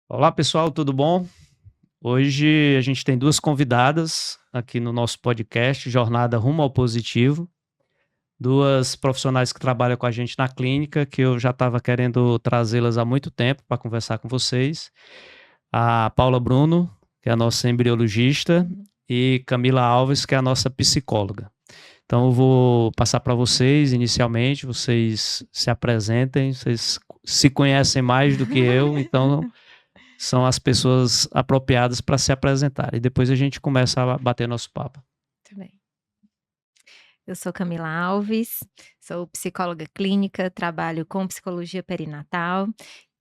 Olá pessoal, tudo bom? Hoje a gente tem duas convidadas aqui no nosso podcast Jornada Rumo ao Positivo, duas profissionais que trabalham com a gente na clínica, que eu já estava querendo trazê-las há muito tempo para conversar com vocês. A Paula Bruno, que é a nossa embriologista, Uhum. e Camila Alves, que é a nossa psicóloga. Então eu vou passar para vocês inicialmente, vocês se apresentem, vocês se conhecem mais do que eu, então são as pessoas apropriadas para se apresentar. E depois a gente começa a bater nosso papo. Muito bem. Eu sou Camila Alves, sou psicóloga clínica, trabalho com psicologia perinatal,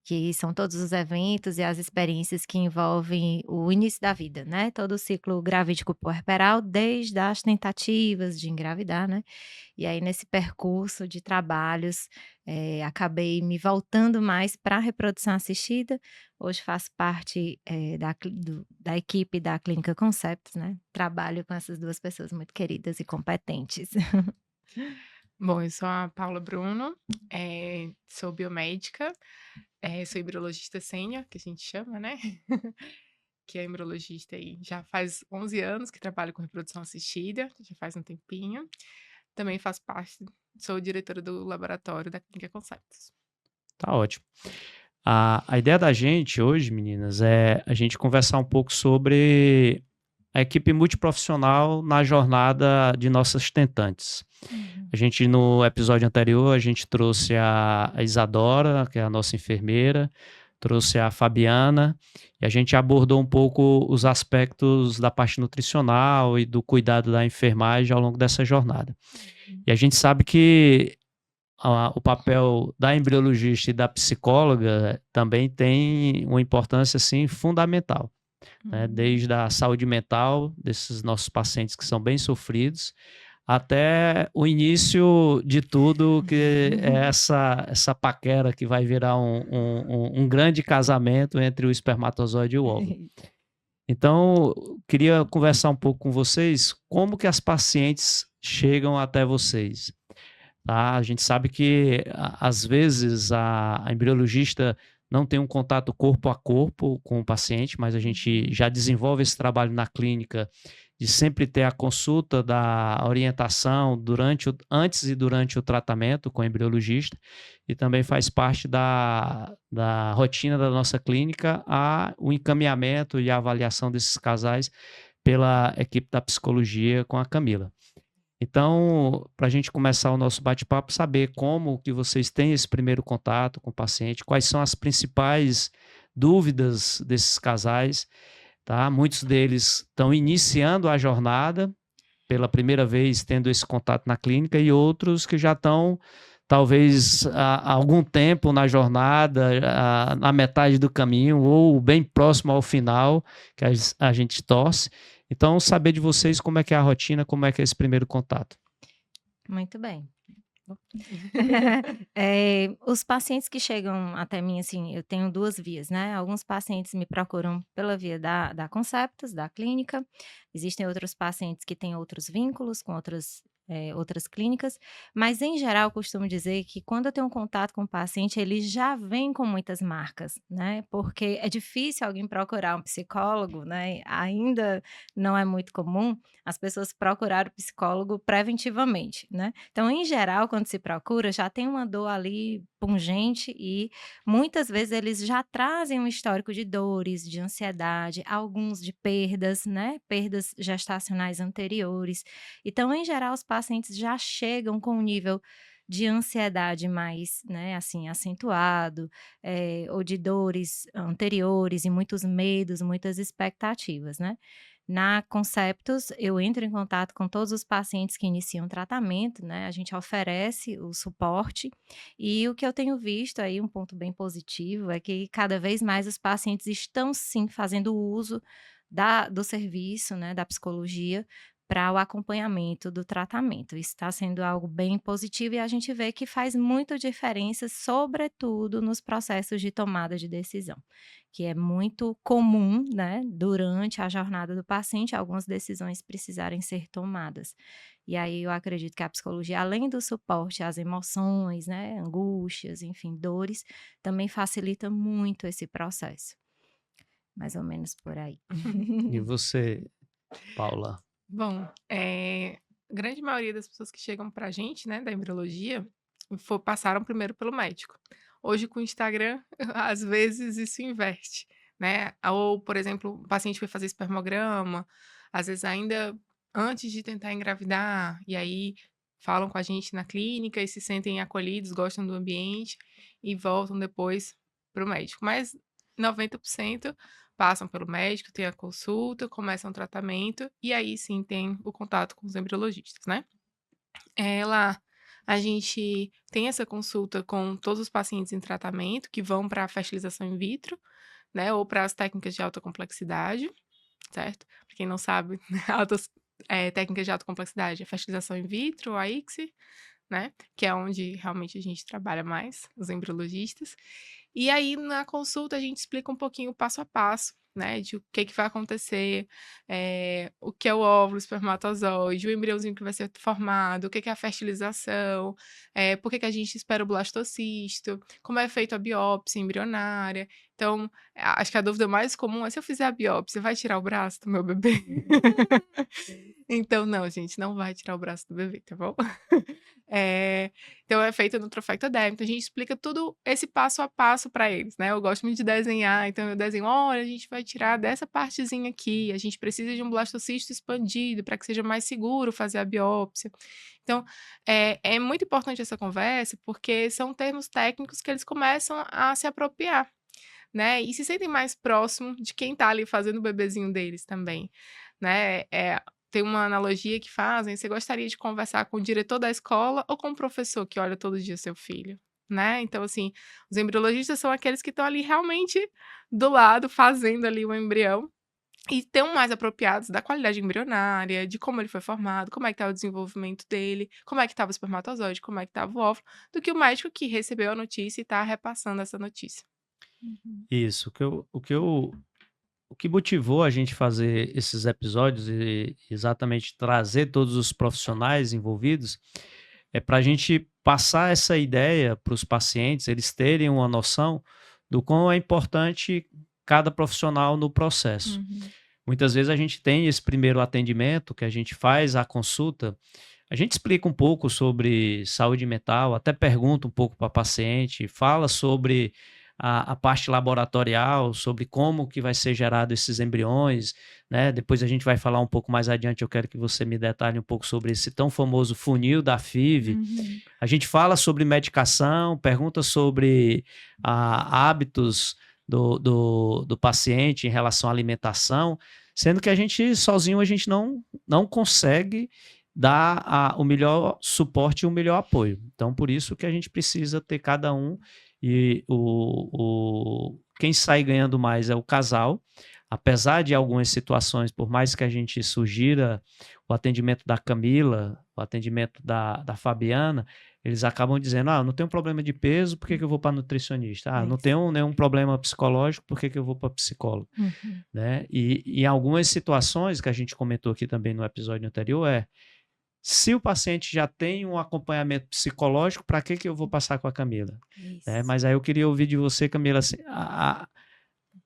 que são todos os eventos e as experiências que envolvem o início da vida, né? Todo o ciclo gravídico puerperal, desde as tentativas de engravidar, né? E aí, nesse percurso de trabalhos, acabei me voltando mais para a reprodução assistida. Hoje faço parte, da equipe da Clínica Concepts, né. Trabalho com essas 2 pessoas muito queridas e competentes. Bom, eu sou a Paula Bruno, sou biomédica, sou embriologista sênior, que a gente chama, né, que é embriologista aí já faz 11 anos que trabalho com reprodução assistida, já faz um tempinho. Também faço parte Sou diretora do laboratório da Clínica Conceptos. Tá ótimo. A ideia da gente hoje, meninas, é a gente conversar um pouco sobre a equipe multiprofissional na jornada de nossas tentantes. Uhum. A gente, no episódio anterior, a gente trouxe a Isadora, que é a nossa enfermeira, trouxe a Fabiana, e a gente abordou um pouco os aspectos da parte nutricional e do cuidado da enfermagem ao longo dessa jornada. Uhum. E a gente sabe que o papel da embriologista e da psicóloga também tem uma importância assim fundamental, né? Uhum. Desde a saúde mental desses nossos pacientes que são bem sofridos, até o início de tudo, que é essa paquera que vai virar um grande casamento entre o espermatozoide e o óvulo. Então, queria conversar um pouco com vocês, como que as pacientes chegam até vocês? Tá? A gente sabe que, às vezes, a embriologista não tem um contato corpo a corpo com o paciente, mas a gente Uhum. já desenvolve esse trabalho na clínica de sempre ter a consulta da orientação antes e durante o tratamento com o embriologista, e também faz parte da rotina da nossa clínica o encaminhamento e a avaliação desses casais pela equipe da psicologia com a Camila. Então, para a gente começar o nosso bate-papo, saber como que vocês têm esse primeiro contato com o paciente, quais são as principais dúvidas desses casais, tá? Muitos deles estão iniciando a jornada pela primeira vez, tendo esse contato na clínica, e outros que já estão talvez há algum tempo na jornada, na metade do caminho ou bem próximo ao final, que a gente torce. Então, saber de vocês como é que é a rotina, como é que é esse primeiro contato. Muito bem. Os pacientes que chegam até mim, assim, eu tenho 2 vias, né, alguns pacientes me procuram pela via da Conceptos, da clínica, existem outros pacientes que têm outros vínculos com outras clínicas, mas em geral eu costumo dizer que quando eu tenho um contato com o paciente, ele já vem com muitas marcas, né, porque é difícil alguém procurar um psicólogo, né, ainda não é muito comum as pessoas procurar o psicólogo preventivamente, né. Então, em geral, quando se procura, já tem uma dor ali pungente e muitas vezes eles já trazem um histórico de dores, de ansiedade, alguns de perdas, né, perdas gestacionais anteriores. Então, em geral, os pacientes já chegam com um nível de ansiedade mais, né, assim, acentuado, ou de dores anteriores e muitos medos, muitas expectativas, né. Na Conceptos, eu entro em contato com todos os pacientes que iniciam tratamento, né, a gente oferece o suporte, e o que eu tenho visto aí, um ponto bem positivo, é que cada vez mais os pacientes estão sim fazendo uso do serviço, né, da psicologia, para o acompanhamento do tratamento. Isso está sendo algo bem positivo e a gente vê que faz muita diferença, sobretudo nos processos de tomada de decisão, que é muito comum, né, durante a jornada do paciente, algumas decisões precisarem ser tomadas. E aí eu acredito que a psicologia, além do suporte às emoções, né, angústias, enfim, dores, também facilita muito esse processo. mais ou menos por aí. E você, Paula? Bom, a grande maioria das pessoas que chegam pra gente, né, da embriologia, passaram primeiro pelo médico. Hoje, com o Instagram, às vezes isso inverte, né? Ou, por exemplo, o paciente foi fazer espermograma, às vezes ainda antes de tentar engravidar, e aí falam com a gente na clínica e se sentem acolhidos, gostam do ambiente e voltam depois para o médico. Mas 90% passam pelo médico, têm a consulta, começam o tratamento e aí sim tem o contato com os embriologistas, né? Lá a gente tem essa consulta com todos os pacientes em tratamento que vão para a fertilização in vitro, né, ou para as técnicas de alta complexidade, certo? Para quem não sabe, altas, técnicas de alta complexidade, a fertilização in vitro, a ICSI, né, que é onde realmente a gente trabalha mais, os embriologistas. E aí, na consulta, a gente explica um pouquinho o passo a passo, né, de o que vai acontecer, o que é o óvulo, o espermatozoide, o embriãozinho que vai ser formado, o que é a fertilização, por que a gente espera o blastocisto, como é feita a biópsia embrionária. Então, acho que a dúvida mais comum é: se eu fizer a biópsia, vai tirar o braço do meu bebê? Então, não, gente, não vai tirar o braço do bebê, tá bom? Então é feita no trofectoderma, então a gente explica tudo esse passo a passo para eles, né. Eu gosto muito de desenhar, então eu desenho: "Olha, a gente vai tirar dessa partezinha aqui, a gente precisa de um blastocisto expandido para que seja mais seguro fazer a biópsia". Então, é muito importante essa conversa, porque são termos técnicos que eles começam a se apropriar, né, e se sentem mais próximo de quem está ali fazendo o bebezinho deles também, né. Tem uma analogia que fazem: você gostaria de conversar com o diretor da escola ou com o professor que olha todo dia seu filho, né. Então, assim, os embriologistas são aqueles que estão ali realmente do lado, fazendo ali o embrião, e estão mais apropriados da qualidade embrionária, de como ele foi formado, como é que tá o desenvolvimento dele, como é que estava o espermatozoide, como é que estava o óvulo, do que o médico que recebeu a notícia e está repassando essa notícia. Uhum. Isso, o que motivou a gente fazer esses episódios e exatamente trazer todos os profissionais envolvidos é para a gente passar essa ideia para os pacientes, eles terem uma noção do quão é importante cada profissional no processo. Uhum. Muitas vezes a gente tem esse primeiro atendimento que a gente faz a consulta, a gente explica um pouco sobre saúde mental, até pergunta um pouco para a paciente, fala sobre a parte laboratorial, sobre como que vai ser gerado esses embriões, né? Depois a gente vai falar um pouco mais adiante, eu quero que você me detalhe um pouco sobre esse tão famoso funil da FIV. Uhum. A gente fala sobre medicação, pergunta sobre hábitos do paciente em relação à alimentação, sendo que a gente sozinho a gente não consegue dar o melhor suporte e o melhor apoio. Então, por isso que a gente precisa ter cada um e quem sai ganhando mais é o casal, apesar de algumas situações, por mais que a gente sugira o atendimento da Camila, o atendimento da Fabiana, eles acabam dizendo: "Ah, eu não tenho problema de peso, por que que eu vou para nutricionista? Ah, não Isso. tenho nenhum problema psicológico, por que que eu vou para psicólogo?", Uhum. né. E em algumas situações que a gente comentou aqui também no episódio anterior se o paciente já tem um acompanhamento psicológico, para que que eu vou passar com a Camila? Né, Isso. mas aí eu queria ouvir de você, Camila, assim,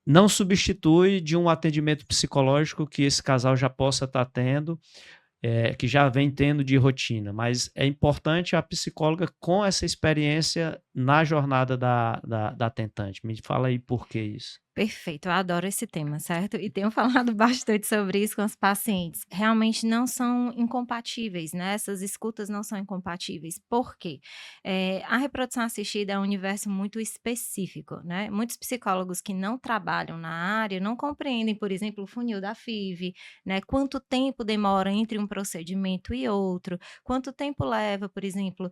não substitui de um atendimento psicológico que esse casal já possa estar tendo, que já vem tendo de rotina, mas é importante a psicóloga com essa experiência na jornada da tentante. Me fala aí por que isso. Perfeito, eu adoro esse tema, certo? E tenho falado bastante sobre isso com os pacientes. Realmente não são incompatíveis, né? Essas escutas não são incompatíveis. Por quê? A reprodução assistida é um universo muito específico, né? Muitos psicólogos que não trabalham na área não compreendem, por exemplo, o funil da FIV, né? Quanto tempo demora entre um procedimento e outro, quanto tempo leva, por exemplo,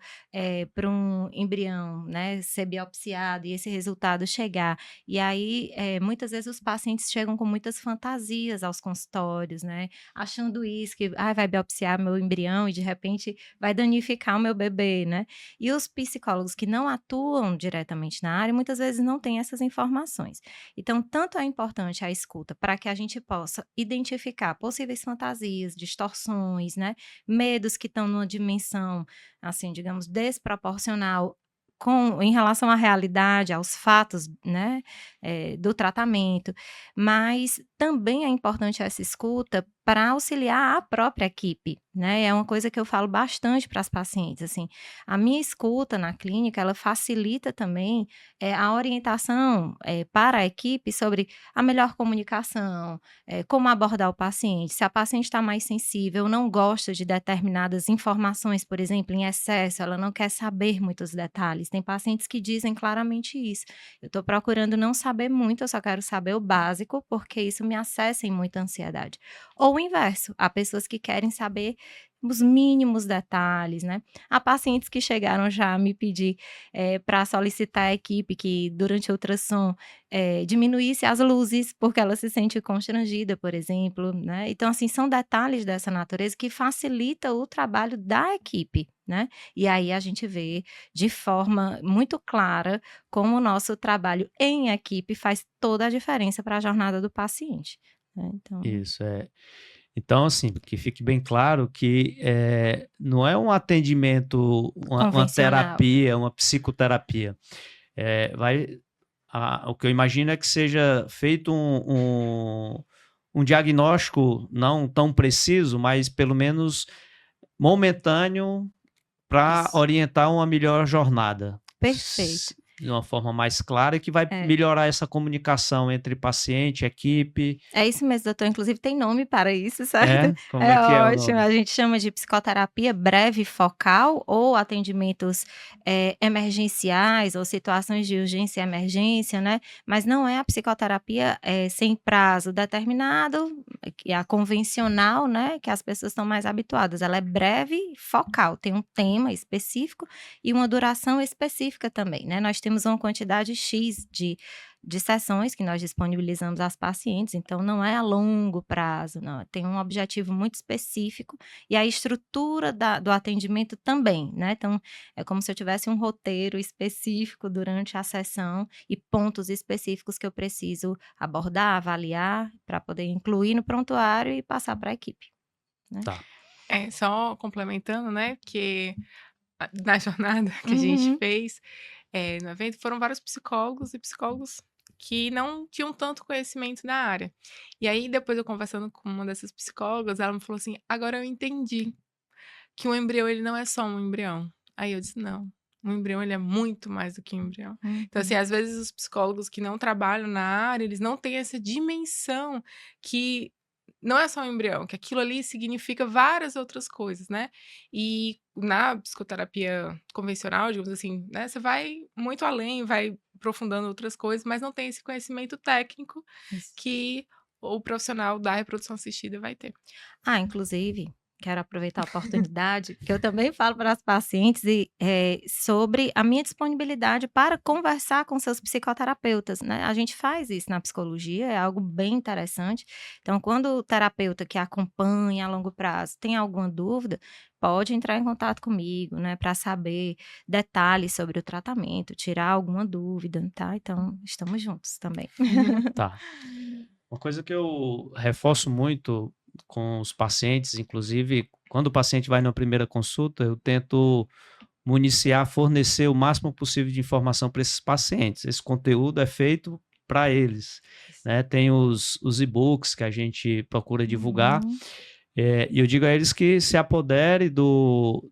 para um embrião, né, ser biopsiado e esse resultado chegar. E aí, muitas vezes os pacientes chegam com muitas fantasias aos consultórios, né, achando isso, que: "Ai, vai biopsiar meu embrião e de repente vai danificar o meu bebê", né. E os psicólogos que não atuam diretamente na área, muitas vezes não têm essas informações. Então, tanto é importante a escuta para que a gente possa identificar possíveis fantasias, distorções, né, medos que estão numa dimensão, assim, digamos, desproporcional em relação à realidade, aos fatos, né, do tratamento, mas também é importante essa escuta para auxiliar a própria equipe, né, é uma coisa que eu falo bastante para as pacientes, assim, a minha escuta na clínica, ela facilita também, a orientação, para a equipe sobre a melhor comunicação, como abordar o paciente, se a paciente está mais sensível, não gosta de determinadas informações, por exemplo, em excesso, ela não quer saber muitos detalhes, tem pacientes que dizem claramente isso, eu estou procurando não saber muito, eu só quero saber o básico, porque isso me acessa em muita ansiedade. Ou o inverso, há pessoas que querem saber os mínimos detalhes, né. Há pacientes que chegaram já a me pedir, para solicitar à equipe que durante o ultrassom, diminuísse as luzes, porque ela se sente constrangida, por exemplo, né. Então, assim, são detalhes dessa natureza que facilita o trabalho da equipe, né. E aí a gente vê de forma muito clara como o nosso trabalho em equipe faz toda a diferença para a jornada do paciente, né, então Isso, é. Então, assim, que fique bem claro que não é um atendimento, uma convencional. terapia, uma psicoterapia. O que eu imagino é que seja feito um diagnóstico não tão preciso, mas pelo menos momentâneo para Isso, orientar uma melhor jornada. perfeito. De uma forma mais clara e que vai É. melhorar essa comunicação entre paciente, equipe. É isso mesmo, doutor, inclusive tem nome para isso, certo? É? Como é É que é o ótimo, nome? a gente chama de psicoterapia breve focal ou atendimentos, emergenciais ou situações de urgência e emergência, né, mas não é a psicoterapia, sem prazo determinado, que é a convencional, né, que as pessoas estão mais habituadas, ela é breve e focal, tem um tema específico e uma duração específica também, né, nós temos uma quantidade X de sessões que nós disponibilizamos às pacientes, então não é a longo prazo, não, tem um objetivo muito específico e a estrutura do atendimento também, né, então é como se eu tivesse um roteiro específico durante a sessão e pontos específicos que eu preciso abordar, avaliar, para poder incluir no prontuário e passar para a equipe, né. Tá. Só complementando, né, que na jornada que a gente Uhum. fez, no evento, foram vários psicólogos e psicólogos que não tinham tanto conhecimento na área. E aí, depois eu conversando com uma dessas psicólogas, ela me falou assim: "Agora eu entendi que um embrião, ele não é só um embrião". Aí eu disse: "Não, um embrião, ele é muito mais do que um embrião". Então, assim, Uhum. às vezes os psicólogos que não trabalham na área, eles não têm essa dimensão que não é só um embrião, que aquilo ali significa várias outras coisas, né. E na psicoterapia convencional, digamos assim, né, você vai muito além, vai aprofundando outras coisas, mas não tem esse conhecimento técnico Isso. que o profissional da reprodução assistida vai ter. Ah, inclusive, quero aproveitar a oportunidade, que eu também falo para as pacientes sobre a minha disponibilidade para conversar com seus psicoterapeutas, né. A gente faz isso na psicologia, é algo bem interessante. Então, quando o terapeuta que acompanha a longo prazo tem alguma dúvida, pode entrar em contato comigo, né, para saber detalhes sobre o tratamento, tirar alguma dúvida, tá. Então, estamos juntos também. Tá. Uma coisa que eu reforço muito com os pacientes, inclusive quando o paciente vai na primeira consulta, eu tento municiar, fornecer o máximo possível de informação para esses pacientes. Esse conteúdo é feito para eles, né? Tem os e-books que a gente procura divulgar, Uhum. e eu digo a eles que se apodere do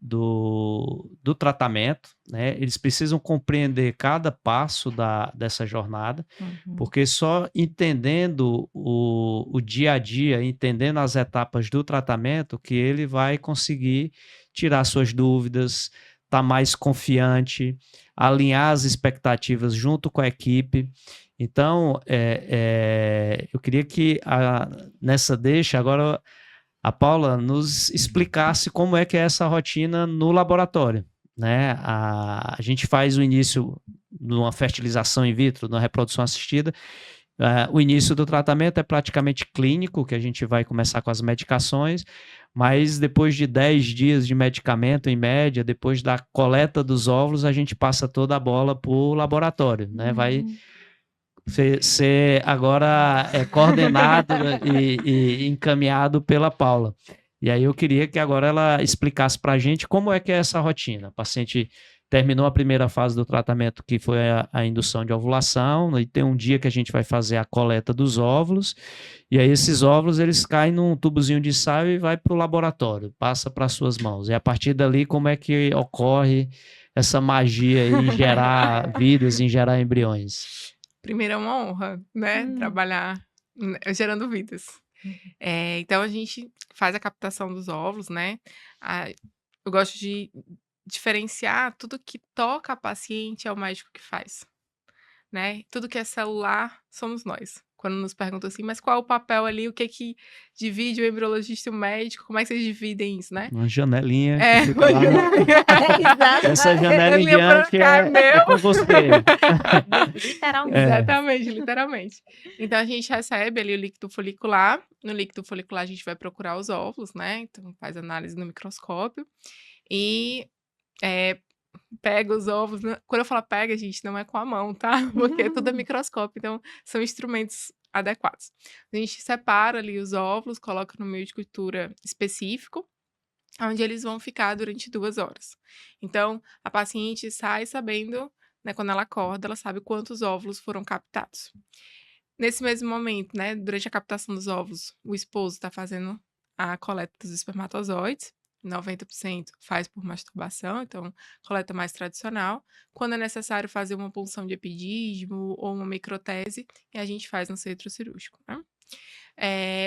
tratamento, né? Eles precisam compreender cada passo dessa jornada, Uhum. porque só entendendo o dia a dia, entendendo as etapas do tratamento, que ele vai conseguir tirar suas dúvidas, estar mais confiante, alinhar as expectativas junto com a equipe. Então, eu queria que nessa deixa agora a Paula nos explicasse como é que é essa rotina no laboratório, né? A gente faz o início numa fertilização in vitro, numa reprodução assistida. O início do tratamento é praticamente clínico, que a gente vai começar com as medicações, mas depois de 10 dias de medicamento, em média, depois da coleta dos óvulos, a gente passa toda a bola para o laboratório, né? Vai Uhum. ser agora coordenado e encaminhado pela Paula. E aí eu queria que agora ela explicasse para a gente como é que é essa rotina. O paciente terminou a primeira fase do tratamento, que foi a indução de ovulação, e tem um dia que a gente vai fazer a coleta dos óvulos, e aí esses óvulos eles caem num tubozinho de ensaio e vai para o laboratório, passa para as suas mãos. E a partir dali, como é que ocorre essa magia aí em gerar vidas, em gerar embriões? Primeiro é uma honra, né? Trabalhar gerando vidas. Então a gente faz a captação dos óvulos, né? Eu gosto de diferenciar tudo que toca a paciente é o médico que faz, né? Tudo que é celular somos nós. Quando nos perguntam assim, mas qual é o papel ali, o que que divide o embriologista e o médico, como é que vocês dividem isso, né? Uma janelinha É, que fica lá Exato. essa janela em Janelinha pra diante cá, é meu. com você. Literalmente. Exatamente, literalmente. Então a gente recebe ali o líquido folicular. No líquido folicular a gente vai procurar os óvulos, né? Então faz análise no microscópio e pega os óvulos. Quando eu falo pega, gente, não é com a mão, tá? Porque tudo é microscópio, então são instrumentos adequados. A gente separa ali os óvulos, coloca no meio de cultura específico, onde eles vão ficar durante 2 horas. Então, a paciente sai sabendo, né, quando ela acorda, ela sabe quantos óvulos foram captados. Nesse mesmo momento, né, durante a captação dos óvulos, o esposo está fazendo a coleta dos espermatozoides, 90% faz por masturbação, então coleta mais tradicional. Quando é necessário fazer uma punção de epidídimo ou uma microtese, e a gente faz no centro cirúrgico, né?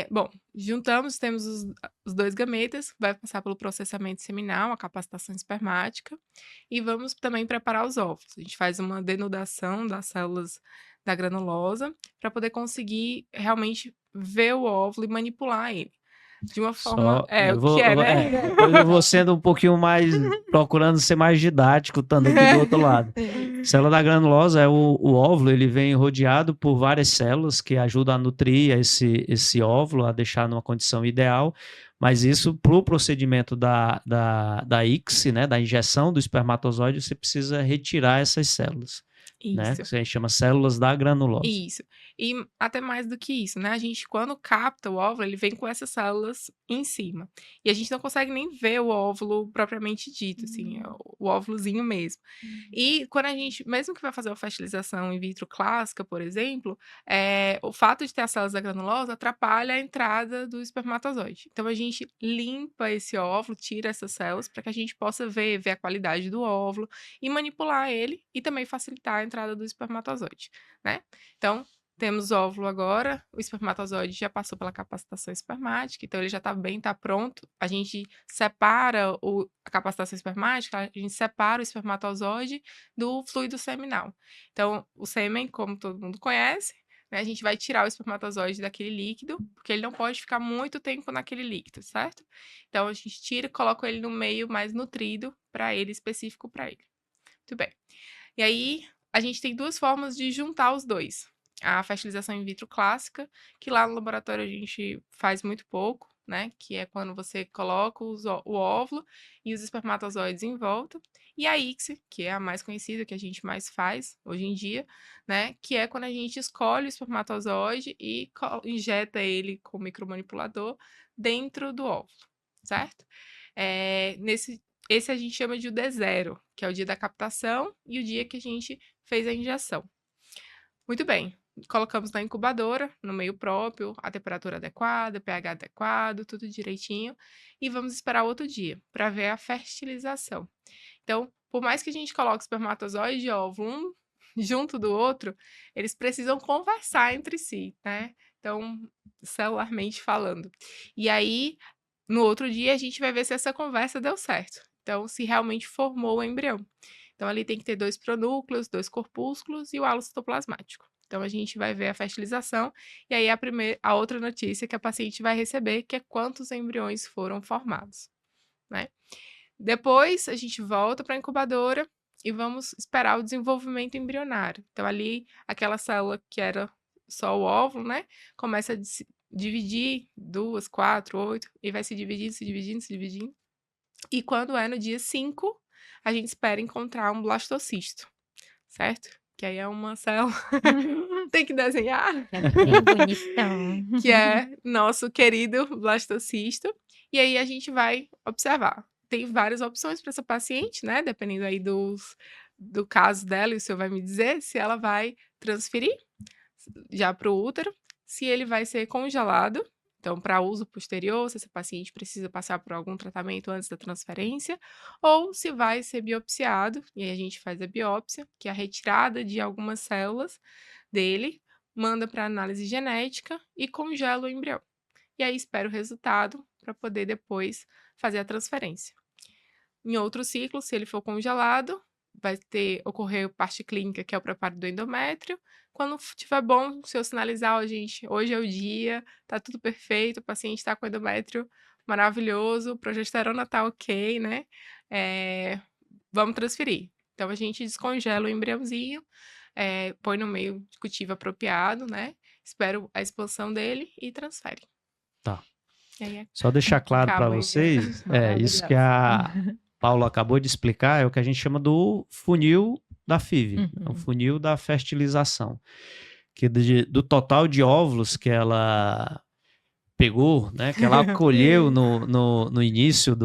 Bom, juntamos, temos os 2 gametas, vai passar pelo processamento seminal, a capacitação espermática, e vamos também preparar os óvulos. A gente faz uma denudação das células da granulosa para poder conseguir realmente ver o óvulo e manipular ele. De uma forma. Depois eu vou sendo um pouquinho mais, procurando ser mais didático, estando aqui do outro lado. Célula da granulosa é o óvulo, ele vem rodeado por várias células que ajudam a nutrir esse óvulo, a deixar numa condição ideal, mas isso, para o procedimento da ICSI, né, da injeção do espermatozoide, você precisa retirar essas células. Né? Que a gente chama células da granulose. Isso. E até mais do que isso, né? A gente, quando capta o óvulo, ele vem com essas células em cima. E a gente não consegue nem ver o óvulo propriamente dito, assim, o óvulozinho mesmo. E quando a gente, mesmo que vai fazer uma fertilização in vitro clássica, por exemplo, o fato de ter as células da granulose atrapalha a entrada do espermatozoide. Então a gente limpa esse óvulo, tira essas células, para que a gente possa ver a qualidade do óvulo e manipular ele e também facilitar a entrada do espermatozoide, né? Então, temos óvulo agora, o espermatozoide já passou pela capacitação espermática, então ele já está pronto. A gente separa a capacitação espermática, a gente separa o espermatozoide do fluido seminal. Então, o sêmen, como todo mundo conhece, né, a gente vai tirar o espermatozoide daquele líquido, porque ele não pode ficar muito tempo naquele líquido, certo? Então, a gente tira e coloca ele no meio mais nutrido para ele, específico para ele. Muito bem. E aí, a gente tem 2 formas de juntar os 2. A fertilização in vitro clássica, que lá no laboratório a gente faz muito pouco, né? Que é quando você coloca o óvulo e os espermatozoides em volta. E a ICSI, que é a mais conhecida, que a gente mais faz hoje em dia, né? Que é quando a gente escolhe o espermatozoide e injeta ele com o micromanipulador dentro do óvulo, certo? Esse a gente chama de o D0, que é o dia da captação e o dia que a gente fez a injeção. Muito bem, colocamos na incubadora, no meio próprio, a temperatura adequada, pH adequado, tudo direitinho, e vamos esperar outro dia para ver a fertilização. Então, por mais que a gente coloque espermatozoide e óvulo um junto do outro, eles precisam conversar entre si, né? Então, celularmente falando. E aí, no outro dia, a gente vai ver se essa conversa deu certo. Então, se realmente formou o embrião. Então, ali tem que ter 2 pronúcleos, 2 corpúsculos e o halo citoplasmático. Então, a gente vai ver a fertilização e aí a outra notícia que a paciente vai receber, que é quantos embriões foram formados, né? Depois, a gente volta para a incubadora e vamos esperar o desenvolvimento embrionário. Então, ali, aquela célula que era só o óvulo, né? Começa a dividir 2, 4, 8 e vai se dividindo, se dividindo, se dividindo. E quando é no dia 5, a gente espera encontrar um blastocisto, certo? Que aí é uma célula. Tem que desenhar. É bem bonitão. Que é nosso querido blastocisto. E aí a gente vai observar. tem várias opções para essa paciente, né? Dependendo aí do caso dela, e o senhor vai me dizer se ela vai transferir já para o útero, se ele vai ser congelado, então para uso posterior, se essa paciente precisa passar por algum tratamento antes da transferência, ou se vai ser biopsiado, e aí a gente faz a biópsia, que é a retirada de algumas células dele, manda para análise genética e congela o embrião. E aí espera o resultado para poder depois fazer a transferência. Em outro ciclo, se ele for congelado, vai ocorrer parte clínica, que é o preparo do endométrio. Quando tiver bom, se eu sinalizar, ó, gente, hoje é o dia, tá tudo perfeito, o paciente tá com endométrio maravilhoso, progesterona tá ok, né? Vamos transferir. Então, a gente descongela o embriãozinho, põe no meio de cultivo apropriado, né? Espera a expansão dele e transfere. Tá. E aí Só deixar claro para acaba, vocês, isso que Maravilhosa. a Paula acabou de explicar é o que a gente chama do funil da FIV, é o funil da fertilização, que do total de óvulos que ela pegou, né, que ela colheu no início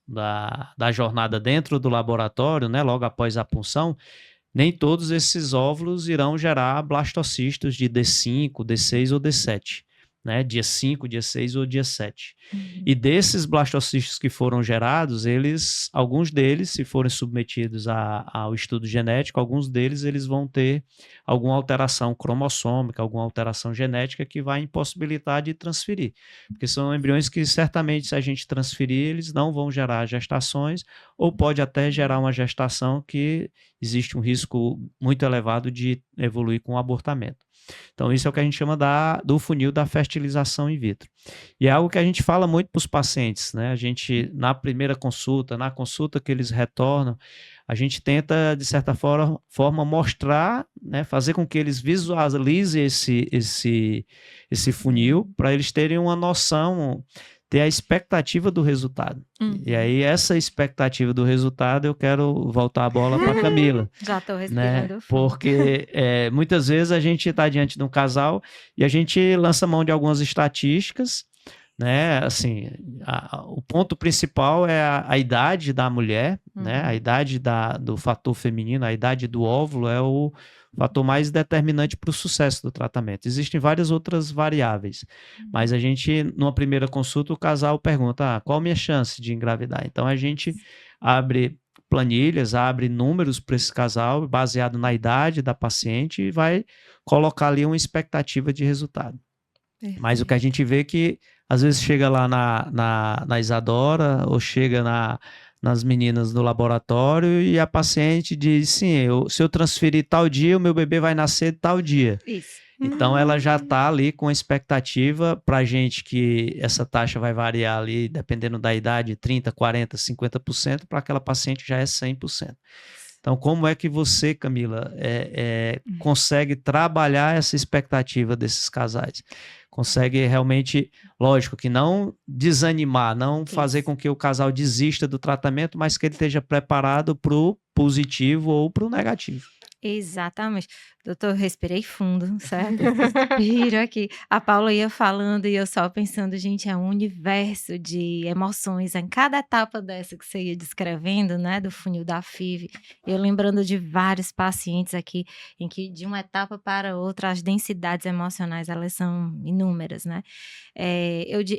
da jornada dentro do laboratório, né, logo após a punção, nem todos esses óvulos irão gerar blastocistos de D5, D6 ou D7. Né, dia 5, dia 6 ou dia 7. E desses blastocistos que foram gerados, alguns deles, se forem submetidos ao estudo genético, alguns deles eles vão ter alguma alteração cromossômica, alguma alteração genética que vai impossibilitar de transferir. Porque são embriões que certamente, se a gente transferir, eles não vão gerar gestações, ou pode até gerar uma gestação que existe um risco muito elevado de evoluir com abortamento. Então, isso é o que a gente chama do funil da fertilização in vitro. E é algo que a gente fala muito para os pacientes, né? A gente, na primeira consulta, na consulta que eles retornam, a gente tenta, de certa forma mostrar, né? Fazer com que eles visualizem esse funil, para eles terem uma noção, ter a expectativa do resultado. E aí, essa expectativa do resultado, eu quero voltar a bola para a Camila. Já estou Né? respirando fundo. Porque muitas vezes a gente está diante de um casal e a gente lança mão de algumas estatísticas, né? Assim, o ponto principal é a idade da mulher, né? A idade do fator feminino, a idade do óvulo é o fator mais determinante para o sucesso do tratamento. Existem várias outras variáveis, mas a gente, numa primeira consulta, o casal pergunta, qual a minha chance de engravidar? Então, a gente abre planilhas, abre números para esse casal, baseado na idade da paciente, e vai colocar ali uma expectativa de resultado. Mas o que a gente vê é que, às vezes, chega lá na Isadora, ou chega nas meninas do laboratório, e a paciente diz, sim, se eu transferir tal dia, o meu bebê vai nascer tal dia. Isso. Então, ela já está ali com a expectativa, para a gente que essa taxa vai variar ali, dependendo da idade, 30%, 40%, 50%, para aquela paciente já é 100%. Então, como é que você, Camila, consegue trabalhar essa expectativa desses casais? Consegue realmente, lógico, que não desanimar, não fazer com que o casal desista do tratamento, mas que ele esteja preparado para o positivo ou para o negativo. Exatamente. Doutor, respirei fundo, certo? Respiro aqui. A Paula ia falando e eu só pensando, gente, é um universo de emoções em cada etapa dessa que você ia descrevendo, né, do funil da FIV. Eu lembrando de vários pacientes aqui, em que de uma etapa para outra, as densidades emocionais, elas são inúmeras, né?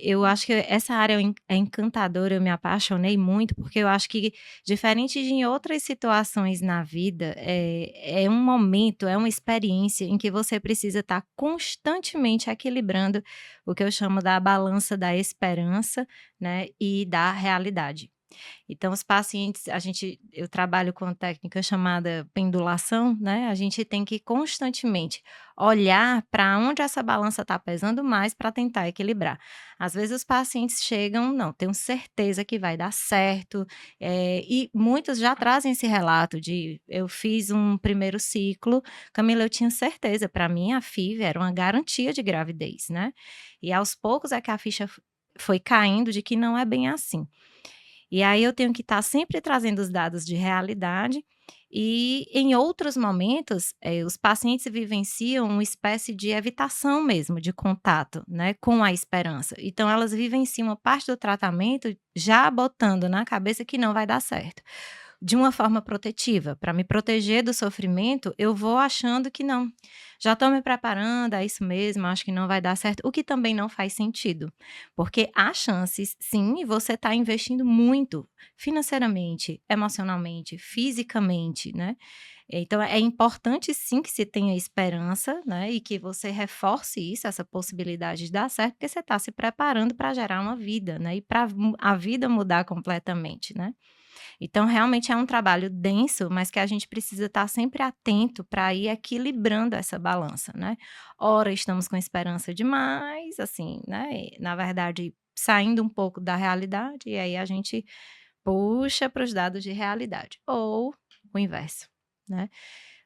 Eu acho que essa área é encantadora, eu me apaixonei muito, porque eu acho que, diferente de em outras situações na vida, é um momento, é uma experiência em que você precisa estar constantemente equilibrando o que eu chamo da balança da esperança, né, e da realidade. Então, os pacientes, eu trabalho com uma técnica chamada pendulação, né? A gente tem que constantemente olhar para onde essa balança está pesando mais para tentar equilibrar. Às vezes os pacientes chegam, não, tenho certeza que vai dar certo, e muitos já trazem esse relato de, eu fiz um primeiro ciclo, Camila, eu tinha certeza, para mim a FIV era uma garantia de gravidez, né? E aos poucos é que a ficha foi caindo de que não é bem assim. E aí eu tenho que estar sempre trazendo os dados de realidade E em outros momentos, os pacientes vivenciam uma espécie de evitação mesmo de contato, né, com a esperança. Então elas vivenciam uma parte do tratamento já botando na cabeça que não vai dar certo. De uma forma protetiva, para me proteger do sofrimento, eu vou achando que não. Já estou me preparando, é isso mesmo, acho que não vai dar certo, o que também não faz sentido. Porque há chances, sim, e você está investindo muito financeiramente, emocionalmente, fisicamente, né? Então é importante sim que se tenha esperança, né? E que você reforce isso, essa possibilidade de dar certo, porque você está se preparando para gerar uma vida, né? E para a vida mudar completamente, né? Então, realmente é um trabalho denso, mas que a gente precisa estar sempre atento para ir equilibrando essa balança, né? Ora, estamos com esperança demais, assim, né? E, na verdade, saindo um pouco da realidade, e aí a gente puxa para os dados de realidade. Ou o inverso, né?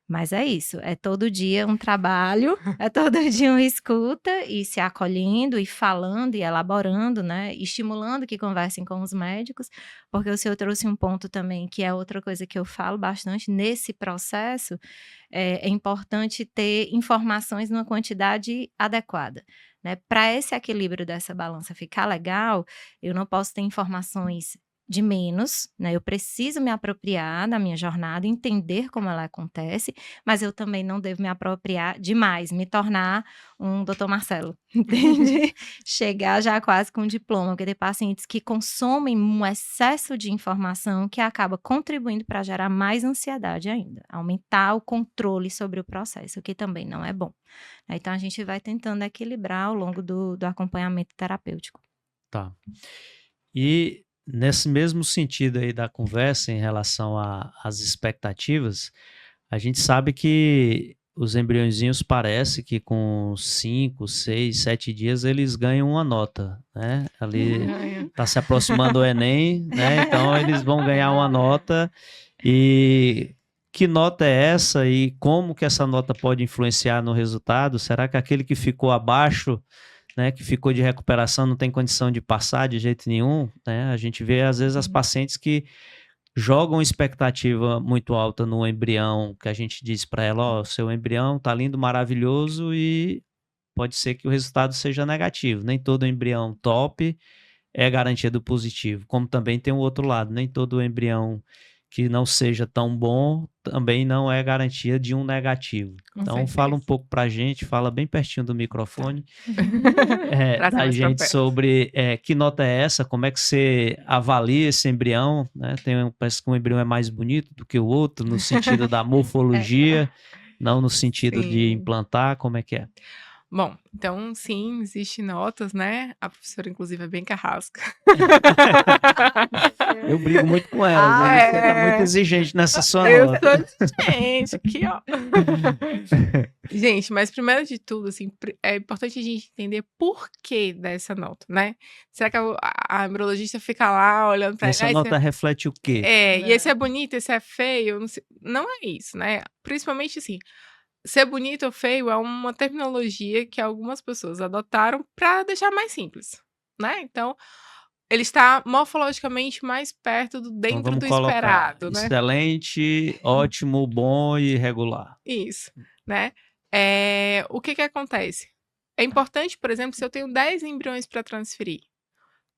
Mas é isso, é todo dia um trabalho, é todo dia uma escuta e se acolhendo e falando e elaborando, né, estimulando que conversem com os médicos, porque o senhor trouxe um ponto também que é outra coisa que eu falo bastante nesse processo, é importante ter informações numa quantidade adequada, né. Para esse equilíbrio dessa balança ficar legal, eu não posso ter informações de menos, né, eu preciso me apropriar da minha jornada, entender como ela acontece, mas eu também não devo me apropriar demais, me tornar um doutor Marcelo, entende? Chegar já quase com um diploma, porque tem pacientes que consomem um excesso de informação que acaba contribuindo para gerar mais ansiedade ainda, aumentar o controle sobre o processo, o que também não é bom. Então a gente vai tentando equilibrar ao longo do acompanhamento terapêutico. Tá. E nesse mesmo sentido aí da conversa em relação às expectativas, a gente sabe que os embriõezinhos parece que com 5, 6, 7 dias eles ganham uma nota, né? Ali Ganha. está se aproximando o Enem, né? Então eles vão ganhar uma nota. E que nota é essa e como que essa nota pode influenciar no resultado? Será que aquele que ficou abaixo, né, que ficou de recuperação, não tem condição de passar de jeito nenhum, né? A gente vê, às vezes, as pacientes que jogam expectativa muito alta no embrião, que a gente diz para ela, ó, seu embrião tá lindo, maravilhoso e pode ser que o resultado seja negativo. Nem todo embrião top é garantia do positivo, como também tem o outro lado, nem todo embrião que não seja tão bom também não é garantia de um negativo. Com Então certeza. fala um pouco pra gente, fala bem pertinho do microfone, Pra ser da mais gente pra perto. sobre que nota é essa, como é que você avalia esse embrião, né? Parece que um embrião é mais bonito do que o outro, no sentido da morfologia, não no sentido de Sim. implantar, como é que é? Bom, então sim, existe notas, né, a professora inclusive é bem carrasca. Eu brigo muito com ela, né? Você tá muito exigente nessa sua Eu nota. sou exigente, aqui ó. Gente, mas primeiro de tudo, assim, é importante a gente entender por que dessa nota, né. Será que a embriologista fica lá olhando pra Essa nota reflete o quê? e esse é bonito, esse é feio, não é isso, né. Principalmente assim, ser bonito ou feio é uma terminologia que algumas pessoas adotaram para deixar mais simples, né. Então, ele está morfologicamente mais perto Então dentro vamos do colocar esperado, né. excelente, ótimo, bom e regular. Isso, né. O que acontece? É importante, por exemplo, se eu tenho 10 embriões para transferir,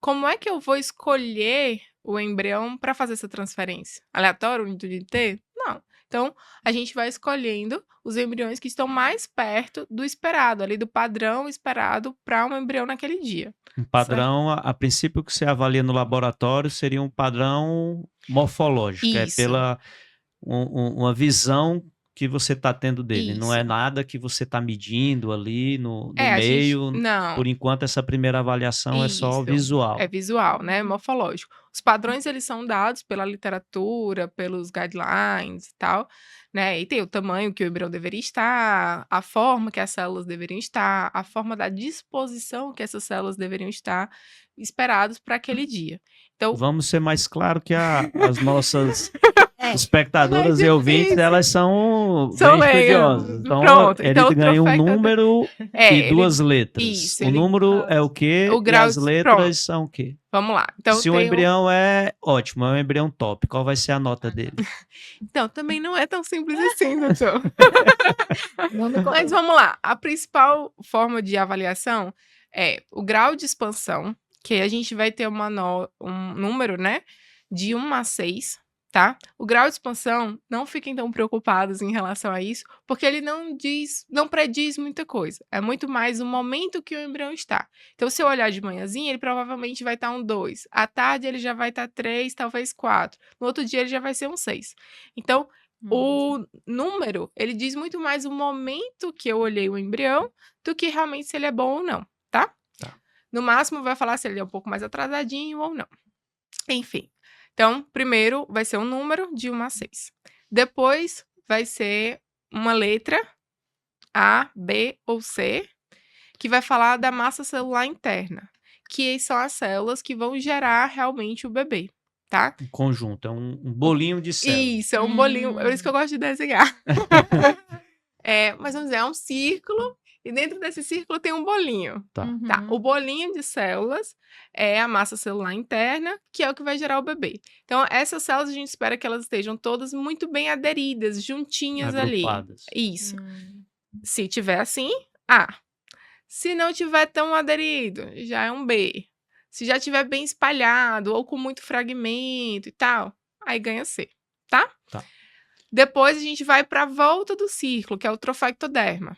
como é que eu vou escolher o embrião para fazer essa transferência? Aleatório, UNIT? Não. Então, a gente vai escolhendo os embriões que estão mais perto do esperado, ali do padrão esperado para um embrião naquele dia. Um Certo. padrão, a princípio, que você avalia no laboratório seria um padrão morfológico, é Isso. pela uma visão que você está tendo dele, não é Isso. nada que você está medindo ali no A gente meio. não. Por enquanto, essa primeira avaliação é só Isso, visual. é visual, né, morfológico. Os padrões eles são dados pela literatura, pelos guidelines e tal, né, e tem o tamanho que o embrião deveria estar, a forma que as células deveriam estar, a forma da disposição que essas células deveriam estar esperados para aquele dia. Então Vamos ser mais claro que as nossas espectadoras Mais e ouvintes, difícil. elas são São bem leigas. estudiosas. Então, Pronto. ele Então, o ganha um trofecta... número e duas letras. Isso, O número é o quê? O E grau as de... letras Pronto. são o quê? Vamos lá. Então, Se o tem embrião é ótimo, é um embrião top, qual vai ser a nota dele? Então, também não é tão simples assim, doutor. Mas vamos lá. A principal forma de avaliação é o grau de expansão, que a gente vai ter um número, né, de 1 a 6, tá? O grau de expansão, não fiquem tão preocupados em relação a isso, porque ele não prediz muita coisa. É muito mais o momento que o embrião está. Então, se eu olhar de manhãzinha, ele provavelmente vai estar um 2. À tarde, ele já vai estar 3, talvez 4. No outro dia, ele já vai ser um 6. Então, o número, ele diz muito mais o momento que eu olhei o embrião do que realmente se ele é bom ou não, tá? No máximo, vai falar se ele é um pouco mais atrasadinho ou não. Enfim. Então, primeiro vai ser um número de 1 a 6. Depois vai ser uma letra A, B ou C, que vai falar da massa celular interna, que são as células que vão gerar realmente o bebê, tá? Um conjunto, é um bolinho de células. Isso, é um bolinho, por isso que eu gosto de desenhar. Mas vamos dizer, é um círculo, e dentro desse círculo tem um bolinho. Tá. Tá? O bolinho de células é a massa celular interna, que é o que vai gerar o bebê. Então, essas células a gente espera que elas estejam todas muito bem aderidas, juntinhas Agrupadas. ali. Isso. Se tiver assim, A. Se não tiver tão aderido, já é um B. Se já tiver bem espalhado ou com muito fragmento e tal, aí ganha C, tá? Tá. Depois a gente vai para a volta do círculo, que é o trofectoderma.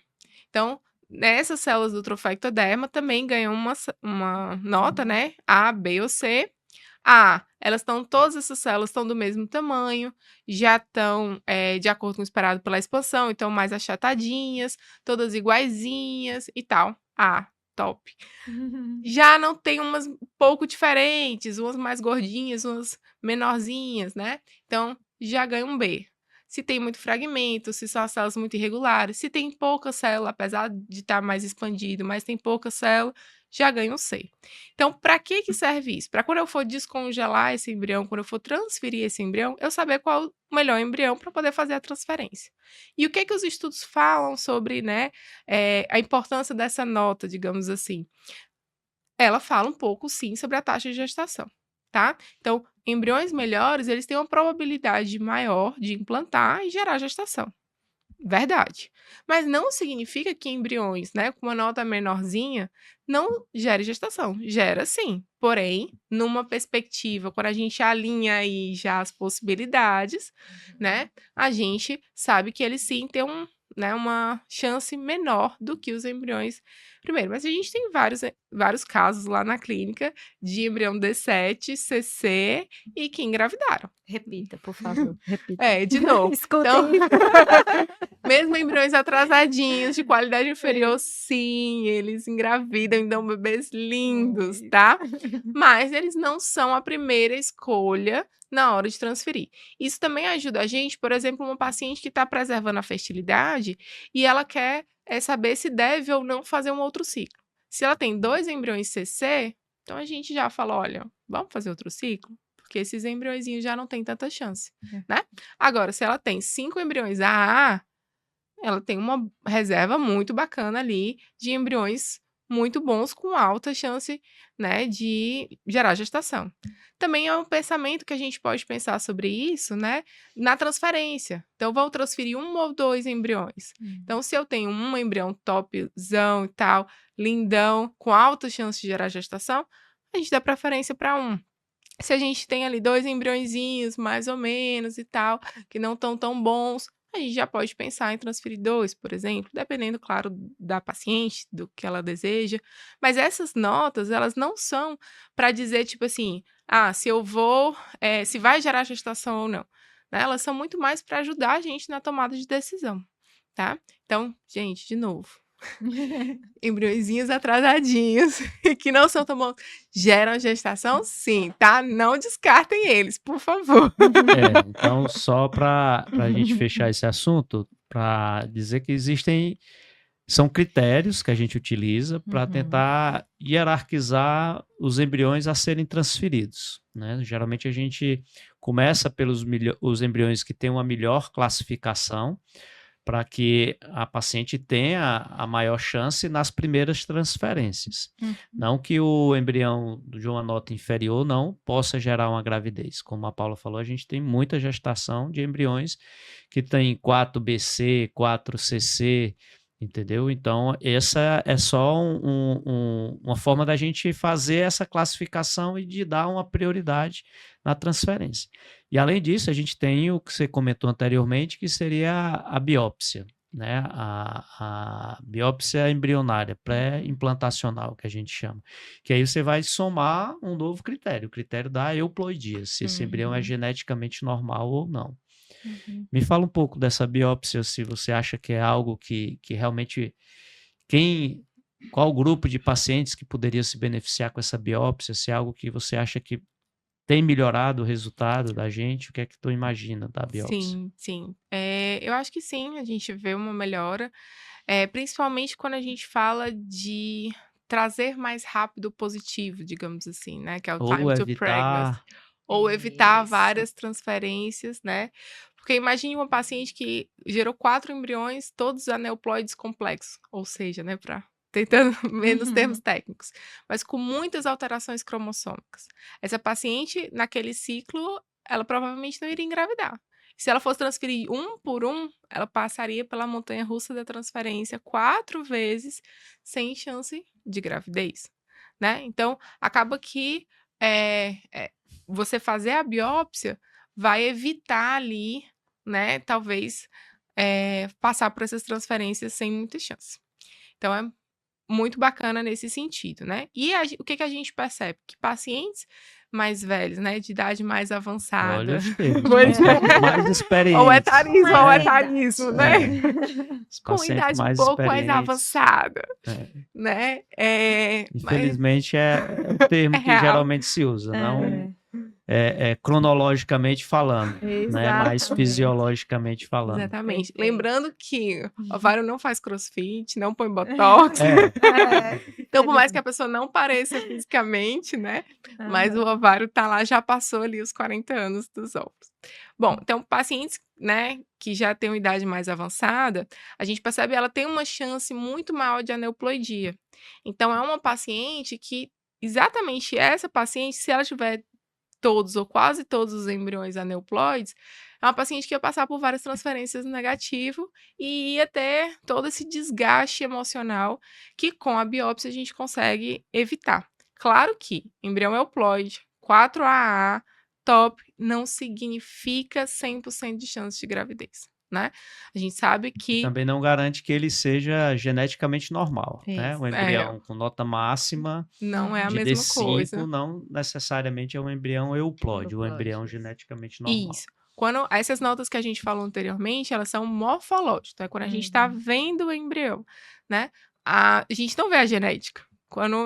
Então, nessas células do trofectoderma também ganham uma nota, né? A, B ou C. Todas essas células estão do mesmo tamanho, já estão de acordo com o esperado pela expansão, então mais achatadinhas, todas iguaizinhas e tal. Top. Já não tem umas pouco diferentes, umas mais gordinhas, umas menorzinhas, né? Então, já ganha um B. Se tem muito fragmento, se são as células muito irregulares, se tem pouca célula, apesar de estar mais expandido, mas tem pouca célula, já ganha um C. Então, para que serve isso? Para quando eu for descongelar esse embrião, quando eu for transferir esse embrião, eu saber qual o melhor embrião para poder fazer a transferência. E o que os estudos falam sobre, né, a importância dessa nota, digamos assim? Ela fala um pouco, sim, sobre a taxa de gestação, tá? Então, embriões melhores, eles têm uma probabilidade maior de implantar e gerar gestação. Verdade. Mas não significa que embriões, né, com uma nota menorzinha, não gere gestação. Gera sim. Porém, numa perspectiva, quando a gente alinha aí já as possibilidades, né, a gente sabe que eles sim têm uma chance menor do que os embriões primeiro. Mas a gente tem vários casos lá na clínica de embrião D7, CC e que engravidaram. Repita, por favor. Repita. De novo. Escutem. Então, mesmo embriões atrasadinhos, de qualidade inferior, sim, eles engravidam e dão bebês lindos, tá? Mas eles não são a primeira escolha na hora de transferir. Isso também ajuda a gente, por exemplo, uma paciente que está preservando a fertilidade e ela quer saber se deve ou não fazer um outro ciclo. Se ela tem 2 embriões CC, então a gente já fala, olha, vamos fazer outro ciclo? Porque esses embriõezinhos já não têm tanta chance, né? Agora, se ela tem 5 embriões AA, ela tem uma reserva muito bacana ali de embriões muito bons com alta chance, né, de gerar gestação. Também é um pensamento que a gente pode pensar sobre isso, né, na transferência. Então, vou transferir 1 ou 2 embriões. Então, se eu tenho um embrião topzão e tal, lindão, com alta chance de gerar gestação, a gente dá preferência para um. Se a gente tem ali 2 embriõezinhos, mais ou menos e tal, que não estão tão bons, a gente já pode pensar em transferir 2, por exemplo, dependendo, claro, da paciente, do que ela deseja. Mas essas notas, elas não são para dizer, tipo assim, se vai gerar gestação ou não. Né? Elas são muito mais para ajudar a gente na tomada de decisão, tá? Então, gente, de novo, embriõezinhos atrasadinhos que não são tão bons geram gestação, sim, tá? Não descartem eles, por favor. Então, só para a gente fechar esse assunto, para dizer que são critérios que a gente utiliza para tentar hierarquizar os embriões a serem transferidos, né? Geralmente a gente começa pelos os embriões que têm uma melhor classificação, para que a paciente tenha a maior chance nas primeiras transferências. Não que o embrião de uma nota inferior não possa gerar uma gravidez. Como a Paula falou, a gente tem muita gestação de embriões que tem 4BC, 4CC, entendeu? Então, essa é só uma forma da gente fazer essa classificação e de dar uma prioridade na transferência. E, além disso, a gente tem o que você comentou anteriormente, que seria a biópsia, né? A biópsia embrionária, pré-implantacional, que a gente chama. Que aí você vai somar um novo critério, o critério da euploidia, se esse embrião é geneticamente normal ou não. Me fala um pouco dessa biópsia, se você acha que é algo que realmente... Qual grupo de pacientes que poderia se beneficiar com essa biópsia? Se é algo que você acha que tem melhorado o resultado da gente? O que é que tu imagina da biópsia? Sim. Eu acho que sim, a gente vê uma melhora, principalmente quando a gente fala de trazer mais rápido o positivo, digamos assim, né, que é o time Ou to pregnancy. evitar... Ou evitar Isso. várias transferências, né? Porque imagine uma paciente que gerou 4 embriões, todos aneuploides complexos, ou seja, né, tentando menos termos técnicos, mas com muitas alterações cromossômicas. Essa paciente, naquele ciclo, ela provavelmente não iria engravidar. Se ela fosse transferir um por um, ela passaria pela montanha-russa da transferência 4 vezes sem chance de gravidez, né? Então, acaba que você fazer a biópsia vai evitar ali, né, talvez, passar por essas transferências sem muita chance. Então, é muito bacana nesse sentido, né? E o que a gente percebe? Que pacientes mais velhos, né, de idade mais Olha avançada, os termos, pois mais experientes. ou etarismo, Mais ou idade. etarismo, né? Os Com pacientes idade um mais pouco mais experientes. avançada, É. né? Mas Infelizmente, é o termo é que real. geralmente se usa, não cronologicamente falando, né? Mas Exatamente. fisiologicamente falando. Exatamente. Perfeito. Lembrando que o ovário não faz crossfit, não põe botox. Então, por mais que a pessoa não pareça fisicamente, né? Mas o ovário tá lá, já passou ali os 40 anos dos óvulos. Bom, então, pacientes, né, que já têm uma idade mais avançada, a gente percebe que ela tem uma chance muito maior de aneuploidia. Então, é uma paciente que, exatamente essa paciente, se ela tiver todos ou quase todos os embriões aneuploides, é uma paciente que ia passar por várias transferências negativo e ia ter todo esse desgaste emocional que com a biópsia a gente consegue evitar. Claro que embrião euploide, 4AA, top, não significa 100% de chance de gravidez, né? A gente sabe que... Também não garante que ele seja geneticamente normal, né? Isso. Um embrião com nota máxima não é a de mesma D5 coisa. não necessariamente é um embrião euploide, um embrião Euploide. geneticamente normal. Isso. Quando essas notas que a gente falou anteriormente, elas são morfológicas, então é quando a gente está vendo o embrião, né? A gente não vê a genética.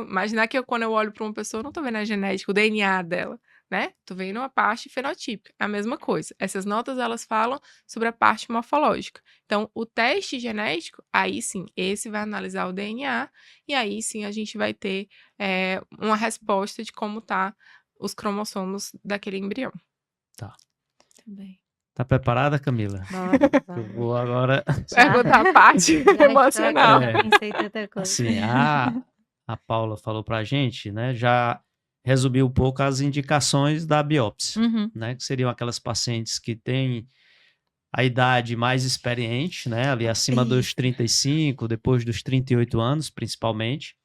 Imaginar que quando eu olho para uma pessoa, eu não estou vendo a genética, o DNA dela, né? Estou vendo a parte fenotípica. É a mesma coisa. Essas notas, elas falam sobre a parte morfológica. Então, o teste genético, aí sim, esse vai analisar o DNA, e aí sim a gente vai ter uma resposta de como tá os cromossomos daquele embrião. Tá. Também. Tá preparada, Camila? Bora. Eu vou agora... Perguntar a parte emocional. Pensei tanta coisa. Assim, a Paula falou pra gente, né? Já resumiu um pouco as indicações da biópsia, né? Que seriam aquelas pacientes que têm a idade mais experiente, né? Ali acima dos 35, depois dos 38 anos, principalmente,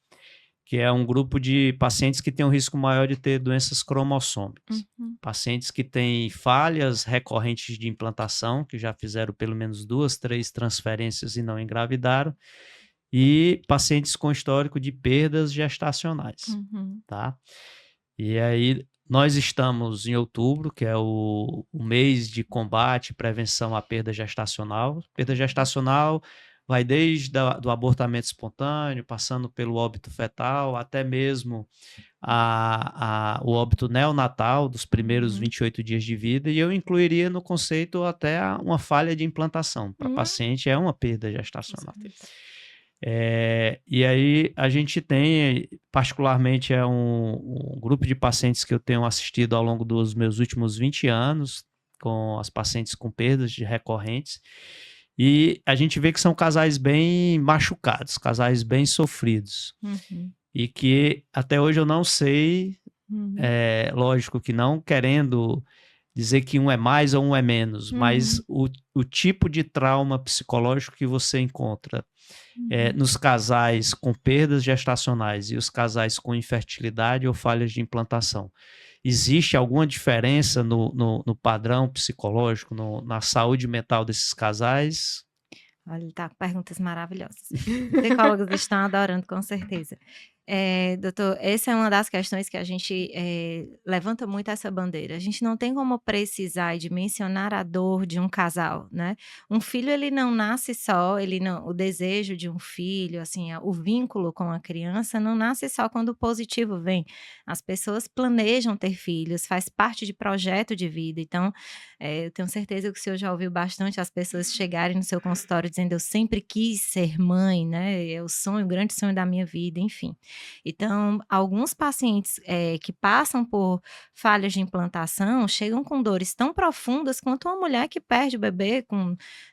que é um grupo de pacientes que tem um risco maior de ter doenças cromossômicas. Pacientes que têm falhas recorrentes de implantação, que já fizeram pelo menos 2, 3 transferências e não engravidaram, e pacientes com histórico de perdas gestacionais, tá? E aí, nós estamos em outubro, que é o mês de combate e prevenção à perda gestacional. Perda gestacional vai desde do abortamento espontâneo, passando pelo óbito fetal, até mesmo o óbito neonatal dos primeiros 28 dias de vida, e eu incluiria no conceito até uma falha de implantação. Para paciente é uma perda gestacional. E aí a gente tem, particularmente, um grupo de pacientes que eu tenho assistido ao longo dos meus últimos 20 anos, com as pacientes com perdas recorrentes, e a gente vê que são casais bem machucados, casais bem sofridos, Uhum. e que até hoje eu não sei, Uhum. lógico que não querendo dizer que um é mais ou um é menos, mas o tipo de trauma psicológico que você encontra nos casais com perdas gestacionais e os casais com infertilidade ou falhas de implantação. Existe alguma diferença no padrão psicológico, na saúde mental desses casais? Olha, ele tá com perguntas maravilhosas. Psicólogos estão adorando, com certeza. Doutor, essa é uma das questões que a gente levanta muito essa bandeira. A gente não tem como precisar e dimensionar a dor de um casal, né? Um filho, ele não nasce só, o desejo de um filho, assim, o vínculo com a criança não nasce só quando o positivo vem. As pessoas planejam ter filhos, faz parte de projeto de vida. Então, eu tenho certeza que o senhor já ouviu bastante as pessoas chegarem no seu consultório dizendo: eu sempre quis ser mãe, né? É o grande sonho da minha vida, enfim. Então, alguns pacientes que passam por falhas de implantação chegam com dores tão profundas quanto uma mulher que perde o bebê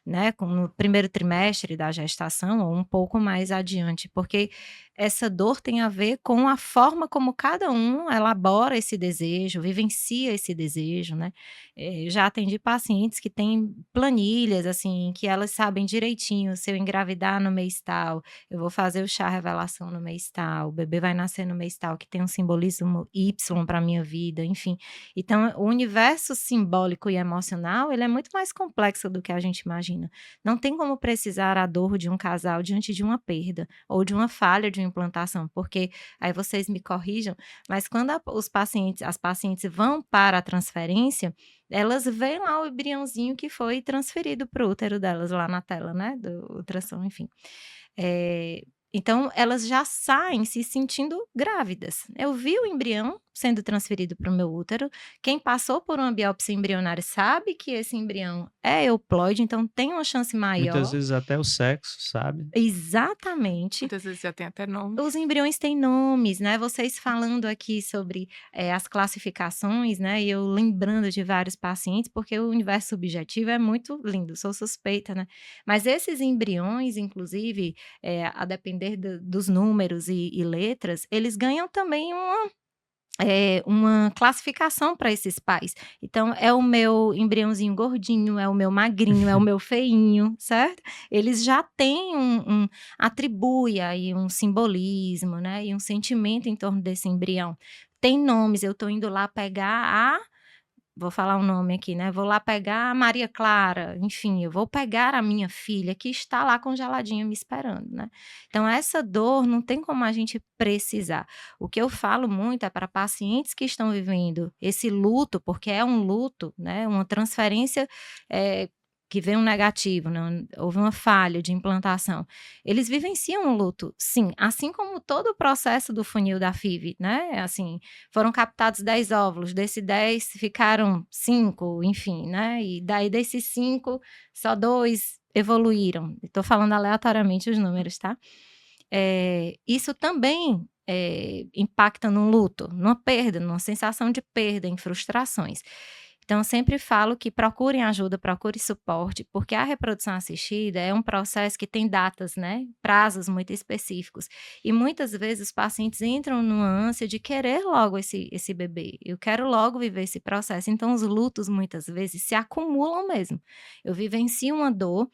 no primeiro trimestre da gestação ou um pouco mais adiante, porque essa dor tem a ver com a forma como cada um elabora esse desejo, vivencia esse desejo, né? Eu já atendi pacientes que têm planilhas, assim, que elas sabem direitinho: se eu engravidar no mês tal, eu vou fazer o chá revelação no mês tal, o bebê vai nascer no mês tal, que tem um simbolismo Y para minha vida, enfim. Então, o universo simbólico e emocional, ele é muito mais complexo do que a gente imagina. Não tem como precisar a dor de um casal diante de uma perda ou de uma falha de uma implantação, porque aí vocês me corrijam, mas quando as pacientes vão para a transferência, elas veem lá o embriãozinho que foi transferido para o útero delas lá na tela, né, do ultrassom, enfim. Então elas já saem se sentindo grávidas. Eu vi o embrião sendo transferido para o meu útero, quem passou por uma biópsia embrionária sabe que esse embrião é euploide, então tem uma chance Muitas maior. vezes até o sexo, sabe? Exatamente. Muitas vezes já tem até nome. Os embriões têm nomes, né, vocês falando aqui sobre, as classificações, né, e eu lembrando de vários pacientes, porque o universo subjetivo é muito lindo, sou suspeita, né. Mas esses embriões, inclusive, a depender dos números e letras, eles ganham também uma classificação para esses pais. Então, é o meu embriãozinho gordinho, é o meu magrinho, é o meu feinho, certo? Eles já têm atribui aí um simbolismo, né, e um sentimento em torno desse embrião. Tem nomes, eu estou indo lá pegar vou falar um nome aqui, né, vou lá pegar a Maria Clara, enfim, eu vou pegar a minha filha que está lá congeladinha me esperando, né. Então essa dor não tem como a gente precisar. O que eu falo muito é para pacientes que estão vivendo esse luto, porque é um luto, né, uma transferência, que veio um negativo, né, houve uma falha de implantação. Eles vivenciam um luto, sim, assim como todo o processo do funil da FIV, né, assim, foram captados 10 óvulos, desses 10 ficaram 5, enfim, né, e daí desses 5, só 2 evoluíram. Estou falando aleatoriamente os números, tá. Isso também, impacta no luto, numa perda, numa sensação de perda, em frustrações. Então eu sempre falo que procurem ajuda, procure suporte, porque a reprodução assistida é um processo que tem datas, né, prazos muito específicos. E muitas vezes os pacientes entram numa ânsia de querer logo esse bebê, eu quero logo viver esse processo, então os lutos muitas vezes se acumulam mesmo. Eu vivencio uma dor,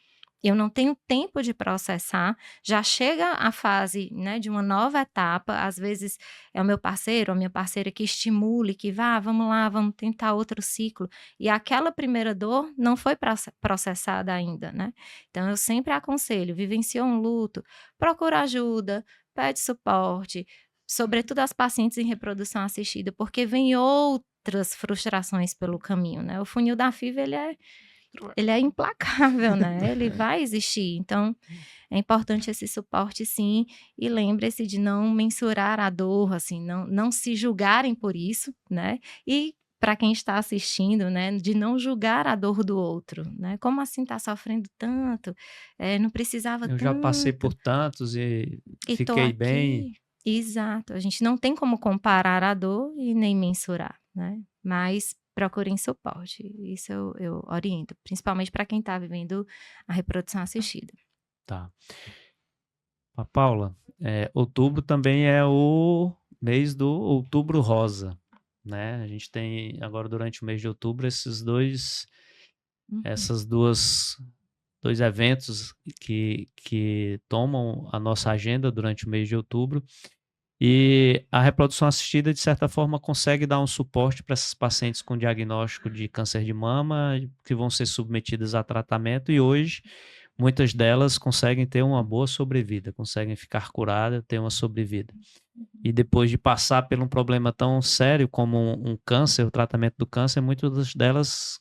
eu não tenho tempo de processar, já chega a fase, né, de uma nova etapa, às vezes é o meu parceiro ou a minha parceira que estimule, que vá, vamos lá, vamos tentar outro ciclo, e aquela primeira dor não foi processada ainda, né. Então eu sempre aconselho, vivenciou um luto, procura ajuda, pede suporte, sobretudo as pacientes em reprodução assistida, porque vem outras frustrações pelo caminho, né. O funil da FIV ele é implacável, né, ele vai existir, então é importante esse suporte sim, e lembre-se de não mensurar a dor, assim, não se julgarem por isso, né, e para quem está assistindo, né, de não julgar a dor do outro, né? Como assim tá sofrendo tanto? Não precisava Eu já passei tanto por tantos e e tô fiquei bem. aqui. Exato, a gente não tem como comparar a dor e nem mensurar, né? Mas procurem suporte, isso eu oriento, principalmente para quem está vivendo a reprodução assistida. Tá. Paula, outubro também é o mês do Outubro Rosa, né? A gente tem agora durante o mês de outubro essas dois eventos que tomam a nossa agenda durante o mês de outubro. E a reprodução assistida, de certa forma, consegue dar um suporte para essas pacientes com diagnóstico de câncer de mama, que vão ser submetidas a tratamento, e hoje muitas delas conseguem ter uma boa sobrevida, conseguem ficar curadas, ter uma sobrevida. E depois de passar por um problema tão sério como um câncer, o tratamento do câncer, muitas delas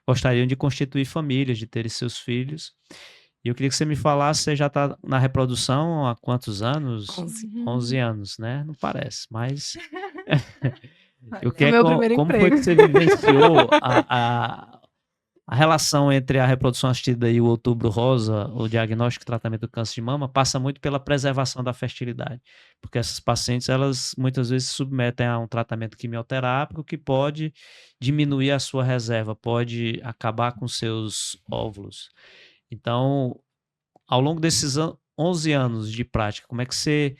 gostariam de constituir famílias, de terem seus filhos. E eu queria que você me falasse, você já está na reprodução há quantos anos? 11. 11 anos, né? Não parece, mas eu É o quero, meu primeiro como foi emprego. que você vivenciou a relação entre a reprodução assistida e o Outubro Rosa, o diagnóstico e tratamento do câncer de mama, passa muito pela preservação da fertilidade, porque essas pacientes, elas muitas vezes se submetem a um tratamento quimioterápico que pode diminuir a sua reserva, pode acabar com seus óvulos. Então, ao longo desses 11 anos de prática, como é que você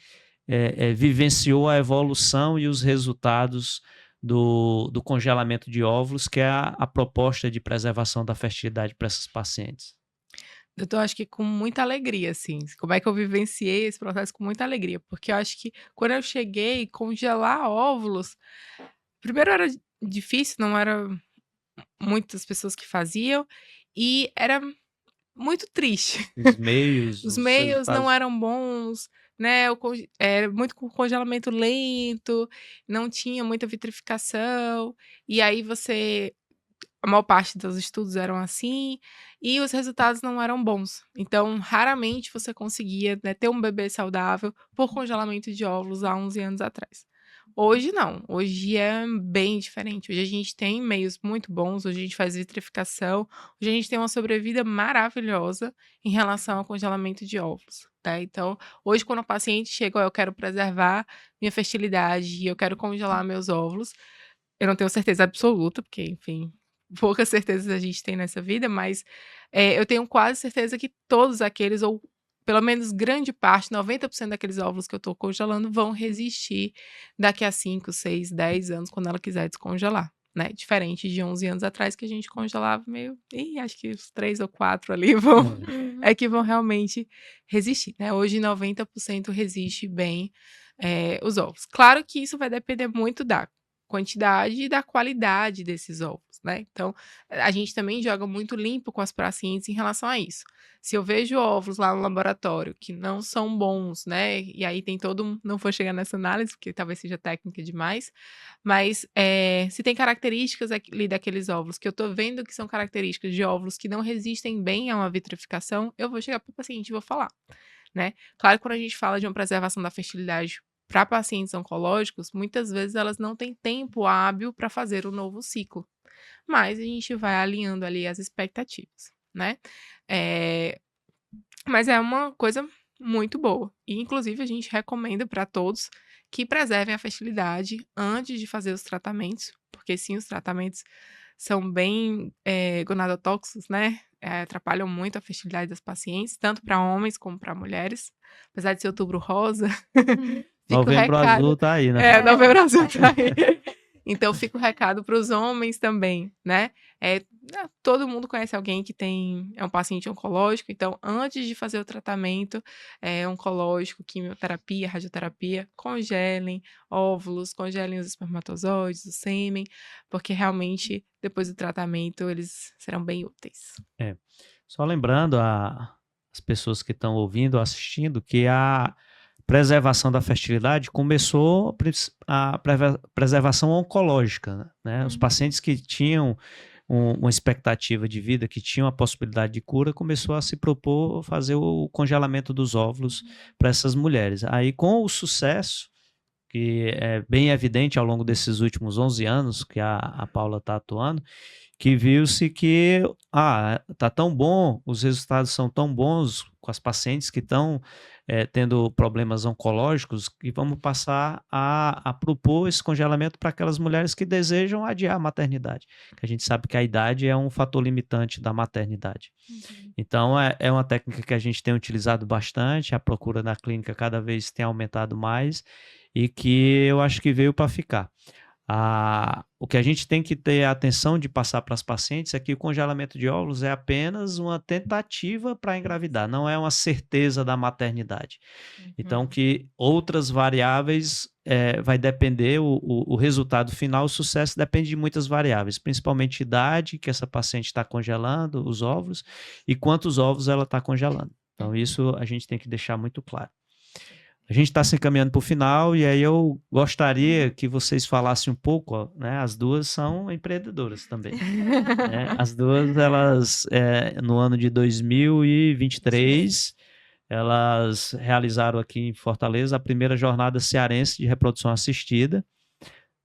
vivenciou a evolução e os resultados do congelamento de óvulos, que é a proposta de preservação da fertilidade para essas pacientes? Eu acho que com muita alegria, assim. Como é que eu vivenciei esse processo com muita alegria? Porque eu acho que quando eu cheguei, congelar óvulos, primeiro era difícil, não era muitas pessoas que faziam, e era muito triste. Os meios, Os os meios não resultados. eram bons, né? Era muito com congelamento lento, não tinha muita vitrificação, e aí a maior parte dos estudos eram assim, e os resultados não eram bons. Então, raramente você conseguia, né, ter um bebê saudável por congelamento de óvulos há 11 anos atrás. Hoje não, hoje é bem diferente. Hoje a gente tem meios muito bons, hoje a gente faz vitrificação, hoje a gente tem uma sobrevida maravilhosa em relação ao congelamento de óvulos, tá? Então, hoje quando o paciente chega, ó, eu quero preservar minha fertilidade e eu quero congelar meus óvulos, eu não tenho certeza absoluta, porque, enfim, poucas certezas a gente tem nessa vida, mas eu tenho quase certeza que todos aqueles, ou pelo menos grande parte, 90% daqueles óvulos que eu tô congelando, vão resistir daqui a 5, 6, 10 anos, quando ela quiser descongelar, né? Diferente de 11 anos atrás, que a gente congelava meio. Ih, acho que os 3 ou 4 ali é que vão realmente resistir, né? Hoje, 90% resiste bem os óvulos. Claro que isso vai depender muito da quantidade e da qualidade desses óvulos, né? Então, a gente também joga muito limpo com as pacientes em relação a isso. Se eu vejo óvulos lá no laboratório que não são bons, né? E aí tem não vou chegar nessa análise, porque talvez seja técnica demais, mas se tem características ali daqueles óvulos que eu tô vendo que são características de óvulos que não resistem bem a uma vitrificação, eu vou chegar para o paciente e vou falar, né? Claro que quando a gente fala de uma preservação da fertilidade para pacientes oncológicos, muitas vezes elas não têm tempo hábil para fazer o novo ciclo, mas a gente vai alinhando ali as expectativas, né? Mas é uma coisa muito boa, e inclusive a gente recomenda para todos que preservem a fertilidade antes de fazer os tratamentos, porque sim, os tratamentos são bem gonadotóxicos, né? Atrapalham muito a fertilidade das pacientes, tanto para homens como para mulheres. Apesar de ser outubro rosa, fica o Novembro recado. Azul tá aí, né? Novembro Azul tá aí. Então fica o recado para os homens também, né? Todo mundo conhece alguém que é um paciente oncológico, então antes de fazer o tratamento oncológico, quimioterapia, radioterapia, congelem óvulos, congelem os espermatozoides, o sêmen, porque realmente depois do tratamento eles serão bem úteis. Só lembrando as pessoas que estão ouvindo, assistindo, que a preservação da fertilidade começou a preservação oncológica, né? Os pacientes que tinham uma expectativa de vida, que tinham a possibilidade de cura, começou a se propor fazer o congelamento dos óvulos para essas mulheres. Aí, com o sucesso que é bem evidente ao longo desses últimos 11 anos que a Paula está atuando, que viu-se que tá tão bom, os resultados são tão bons com as pacientes que estão tendo problemas oncológicos, que vamos passar a propor esse congelamento para aquelas mulheres que desejam adiar a maternidade, que a gente sabe que a idade é um fator limitante da maternidade. Então, é uma técnica que a gente tem utilizado bastante, a procura na clínica cada vez tem aumentado mais e que eu acho que veio para ficar. O que a gente tem que ter atenção de passar para as pacientes é que o congelamento de óvulos é apenas uma tentativa para engravidar, não é uma certeza da maternidade. Então, que outras variáveis vai depender, o resultado final, o sucesso depende de muitas variáveis, principalmente idade que essa paciente está congelando, os óvulos, e quantos óvulos ela está congelando. Então, isso a gente tem que deixar muito claro. A gente está se encaminhando para o final e aí eu gostaria que vocês falassem um pouco, né? As duas são empreendedoras também. Né? As duas, elas, no ano de 2023, elas realizaram aqui em Fortaleza a primeira jornada cearense de reprodução assistida,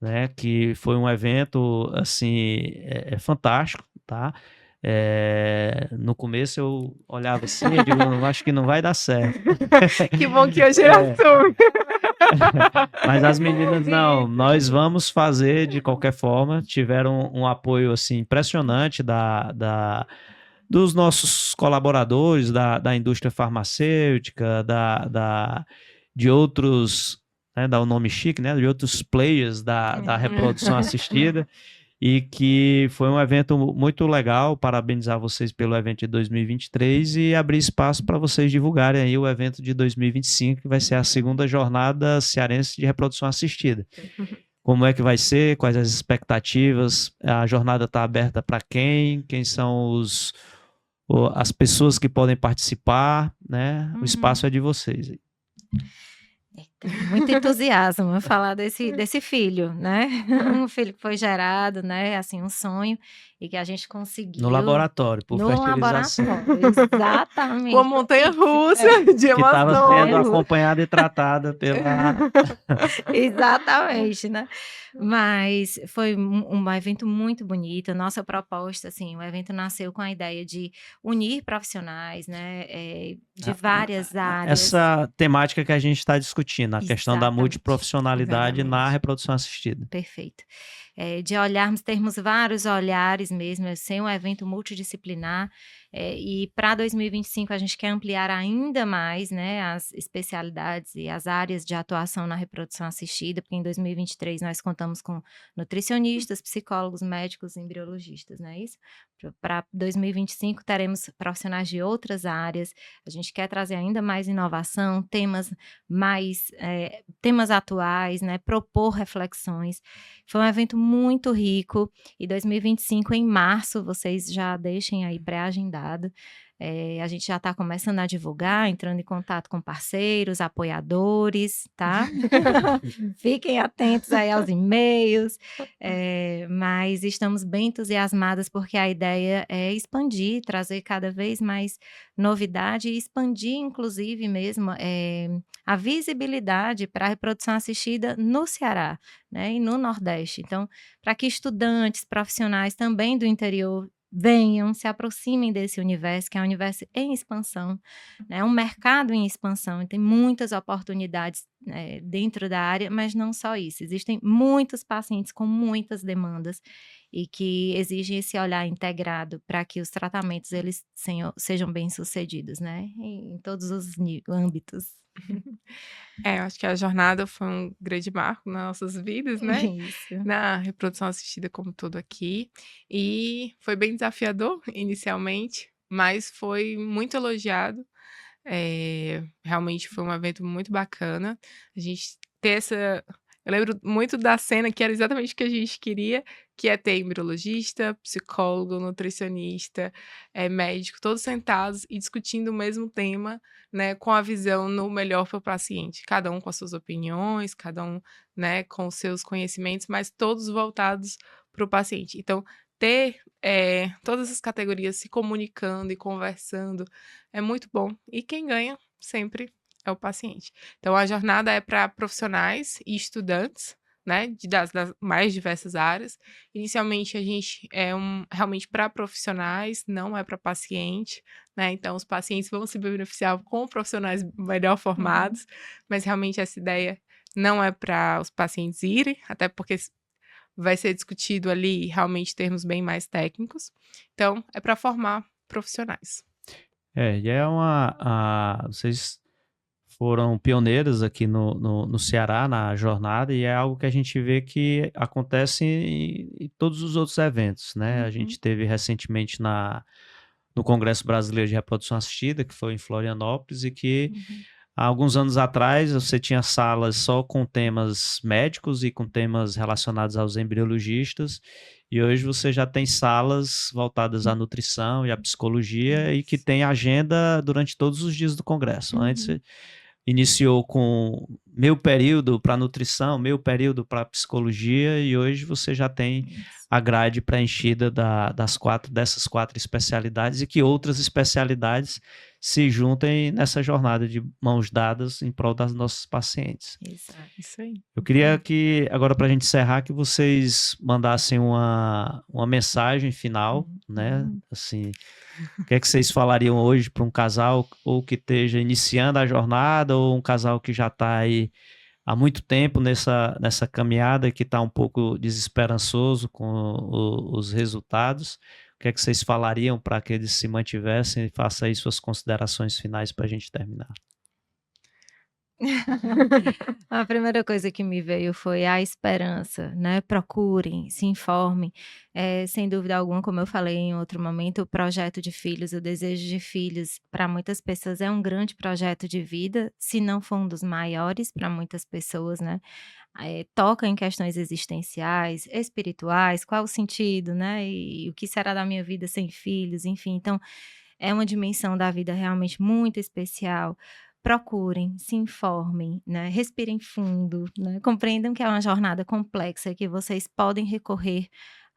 né? Que foi um evento, assim, fantástico, tá? No começo eu olhava assim e digo, acho que não vai dar certo. Que bom que hoje era assunto. Mas as meninas, não, nós vamos fazer de qualquer forma, tiveram um apoio assim, impressionante dos nossos colaboradores, da indústria farmacêutica, de outros, né, dá o nome chique, né, de outros players da reprodução assistida, e que foi um evento muito legal. Parabenizar vocês pelo evento de 2023 e abrir espaço para vocês divulgarem aí o evento de 2025, que vai ser a segunda jornada cearense de reprodução assistida. Como é que vai ser? Quais as expectativas? A jornada está aberta para quem? Quem são as pessoas que podem participar, né? O espaço é de vocês. Muito entusiasmo falar desse filho, né? Um filho que foi gerado, né? Assim, um sonho e que a gente conseguiu. No laboratório, por fertilização. Exatamente. Com a montanha-russa de emoções. Que estava sendo acompanhada e tratada pela... Exatamente, né? Mas foi um evento muito bonito. Nossa proposta, assim, o evento nasceu com a ideia de unir profissionais, né? De várias áreas. Essa temática que a gente está discutindo, a questão da Exatamente. multiprofissionalidade na reprodução assistida. Perfeito. De olharmos, termos vários olhares mesmo, ser um evento multidisciplinar. E para 2025 a gente quer ampliar ainda mais, né, as especialidades e as áreas de atuação na reprodução assistida, porque em 2023 nós contamos com nutricionistas, psicólogos, médicos e embriologistas, não é isso? Para 2025 teremos profissionais de outras áreas. A gente quer trazer ainda mais inovação, temas atuais, né, propor reflexões. Foi um evento muito rico e 2025 em março, vocês já deixem aí pré-agendado. A gente já está começando a divulgar, entrando em contato com parceiros, apoiadores, tá? Fiquem atentos aí aos e-mails, mas estamos bem entusiasmadas porque a ideia é expandir, trazer cada vez mais novidade e expandir, inclusive mesmo, a visibilidade para a reprodução assistida no Ceará, né, e no Nordeste. Então, para que estudantes, profissionais também do interior venham, se aproximem desse universo, que é um universo em expansão, né? Um mercado em expansão, e tem muitas oportunidades dentro da área, mas não só isso, existem muitos pacientes com muitas demandas e que exigem esse olhar integrado para que os tratamentos eles sejam bem-sucedidos, né? Em todos os âmbitos. Eu acho que a jornada foi um grande marco nas nossas vidas, né? Isso. Na reprodução assistida como todo aqui. E foi bem desafiador inicialmente, mas foi muito elogiado. Realmente foi um evento muito bacana. A gente ter essa... Eu lembro muito da cena que era exatamente o que a gente queria, que é ter embriologista, psicólogo, nutricionista, médico, todos sentados e discutindo o mesmo tema, né, com a visão no melhor para o paciente. Cada um com as suas opiniões, cada um, né, com os seus conhecimentos, mas todos voltados para o paciente. Então, ter todas essas categorias se comunicando e conversando é muito bom. E quem ganha sempre é o paciente. Então, a jornada é para profissionais e estudantes, né, das mais diversas áreas. Inicialmente, a gente é realmente para profissionais, não é para paciente, né? Então, os pacientes vão se beneficiar com profissionais melhor formados, mas realmente essa ideia não é para os pacientes irem, até porque vai ser discutido ali realmente termos bem mais técnicos. Então, é para formar profissionais. E vocês foram pioneiros aqui no Ceará, na jornada, e é algo que a gente vê que acontece em todos os outros eventos, né? A gente teve recentemente no Congresso Brasileiro de Reprodução Assistida, que foi em Florianópolis, e que há alguns anos atrás você tinha salas só com temas médicos e com temas relacionados aos embriologistas, e hoje você já tem salas voltadas à nutrição e à psicologia e que tem agenda durante todos os dias do Congresso. Antes iniciou com meio período para nutrição, meio período para psicologia, e hoje você já tem a grade preenchida dessas 4 especialidades, e que outras especialidades se juntem nessa jornada de mãos dadas em prol das nossas pacientes. Isso aí. Eu queria que, agora para a gente encerrar, que vocês mandassem uma mensagem final, né? Assim, o que é que vocês falariam hoje para um casal ou que esteja iniciando a jornada, ou um casal que já está aí há muito tempo nessa caminhada e que está um pouco desesperançoso com os resultados? O que é que vocês falariam para que eles se mantivessem? E faça aí suas considerações finais para a gente terminar. A primeira coisa que me veio foi a esperança, né? Procurem, se informem. Sem dúvida alguma, como eu falei em outro momento, o projeto de filhos, o desejo de filhos, para muitas pessoas é um grande projeto de vida, se não for um dos maiores para muitas pessoas, né? Toca em questões existenciais, espirituais, qual o sentido, né? E o que será da minha vida sem filhos, enfim. Então, é uma dimensão da vida realmente muito especial. Procurem, se informem, né, respirem fundo, né, compreendam que é uma jornada complexa, que vocês podem recorrer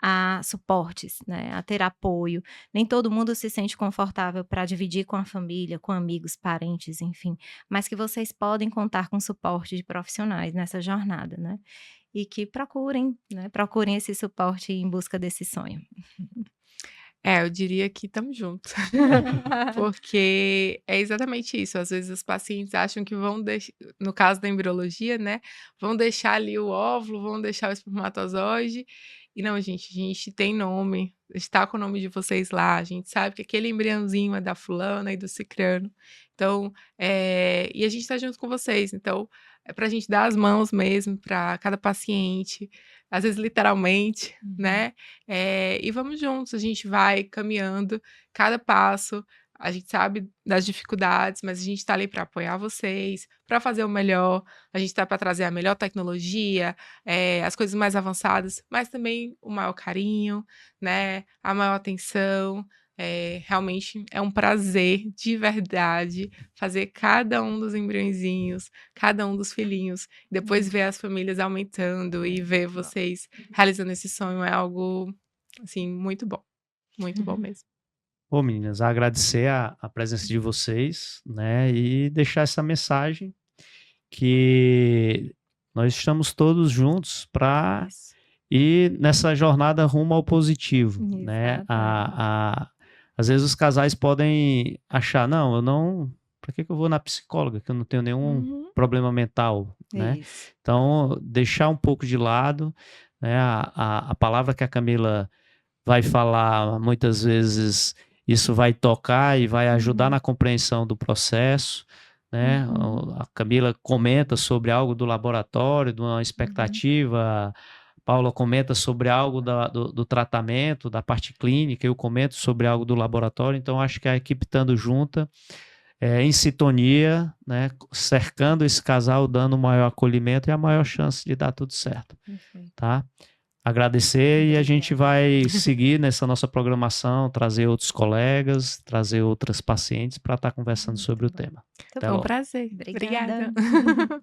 a suportes, né, a ter apoio. Nem todo mundo se sente confortável para dividir com a família, com amigos, parentes, enfim, mas que vocês podem contar com suporte de profissionais nessa jornada, né, e que procurem, né, procurem esse suporte em busca desse sonho. Eu diria que estamos juntos. Porque é exatamente isso, às vezes os pacientes acham que vão no caso da embriologia, né, vão deixar ali o óvulo, vão deixar o espermatozoide, e não gente, a gente tem nome, está com o nome de vocês lá, a gente sabe que aquele embriãozinho é da fulana e do cicrano, então, e a gente está junto com vocês, então, é pra gente dar as mãos mesmo para cada paciente, às vezes literalmente, né, e vamos juntos, a gente vai caminhando, cada passo, a gente sabe das dificuldades, mas a gente está ali para apoiar vocês, para fazer o melhor, a gente está para trazer a melhor tecnologia, as coisas mais avançadas, mas também o maior carinho, né, a maior atenção. Realmente é um prazer, de verdade, fazer cada um dos embriõezinhos, cada um dos filhinhos, depois ver as famílias aumentando e ver vocês realizando esse sonho é algo, assim, muito bom mesmo. Bom, meninas, agradecer a presença de vocês, né, e deixar essa mensagem que nós estamos todos juntos para ir nessa jornada rumo ao positivo, né? Às vezes os casais podem achar, não, para que eu vou na psicóloga, que eu não tenho nenhum problema mental, né? Isso. Então, deixar um pouco de lado, né, a palavra que a Camila vai falar, muitas vezes isso vai tocar e vai ajudar na compreensão do processo, né? A Camila comenta sobre algo do laboratório, de uma expectativa, a Paula comenta sobre algo do tratamento, da parte clínica, eu comento sobre algo do laboratório, então acho que a equipe estando junta, em sintonia, né, cercando esse casal, dando o maior acolhimento e a maior chance de dar tudo certo, tá? Agradecer e a gente vai seguir nessa nossa programação, trazer outros colegas, trazer outras pacientes para estar conversando sobre o tema. Foi um prazer. Obrigada. Obrigada.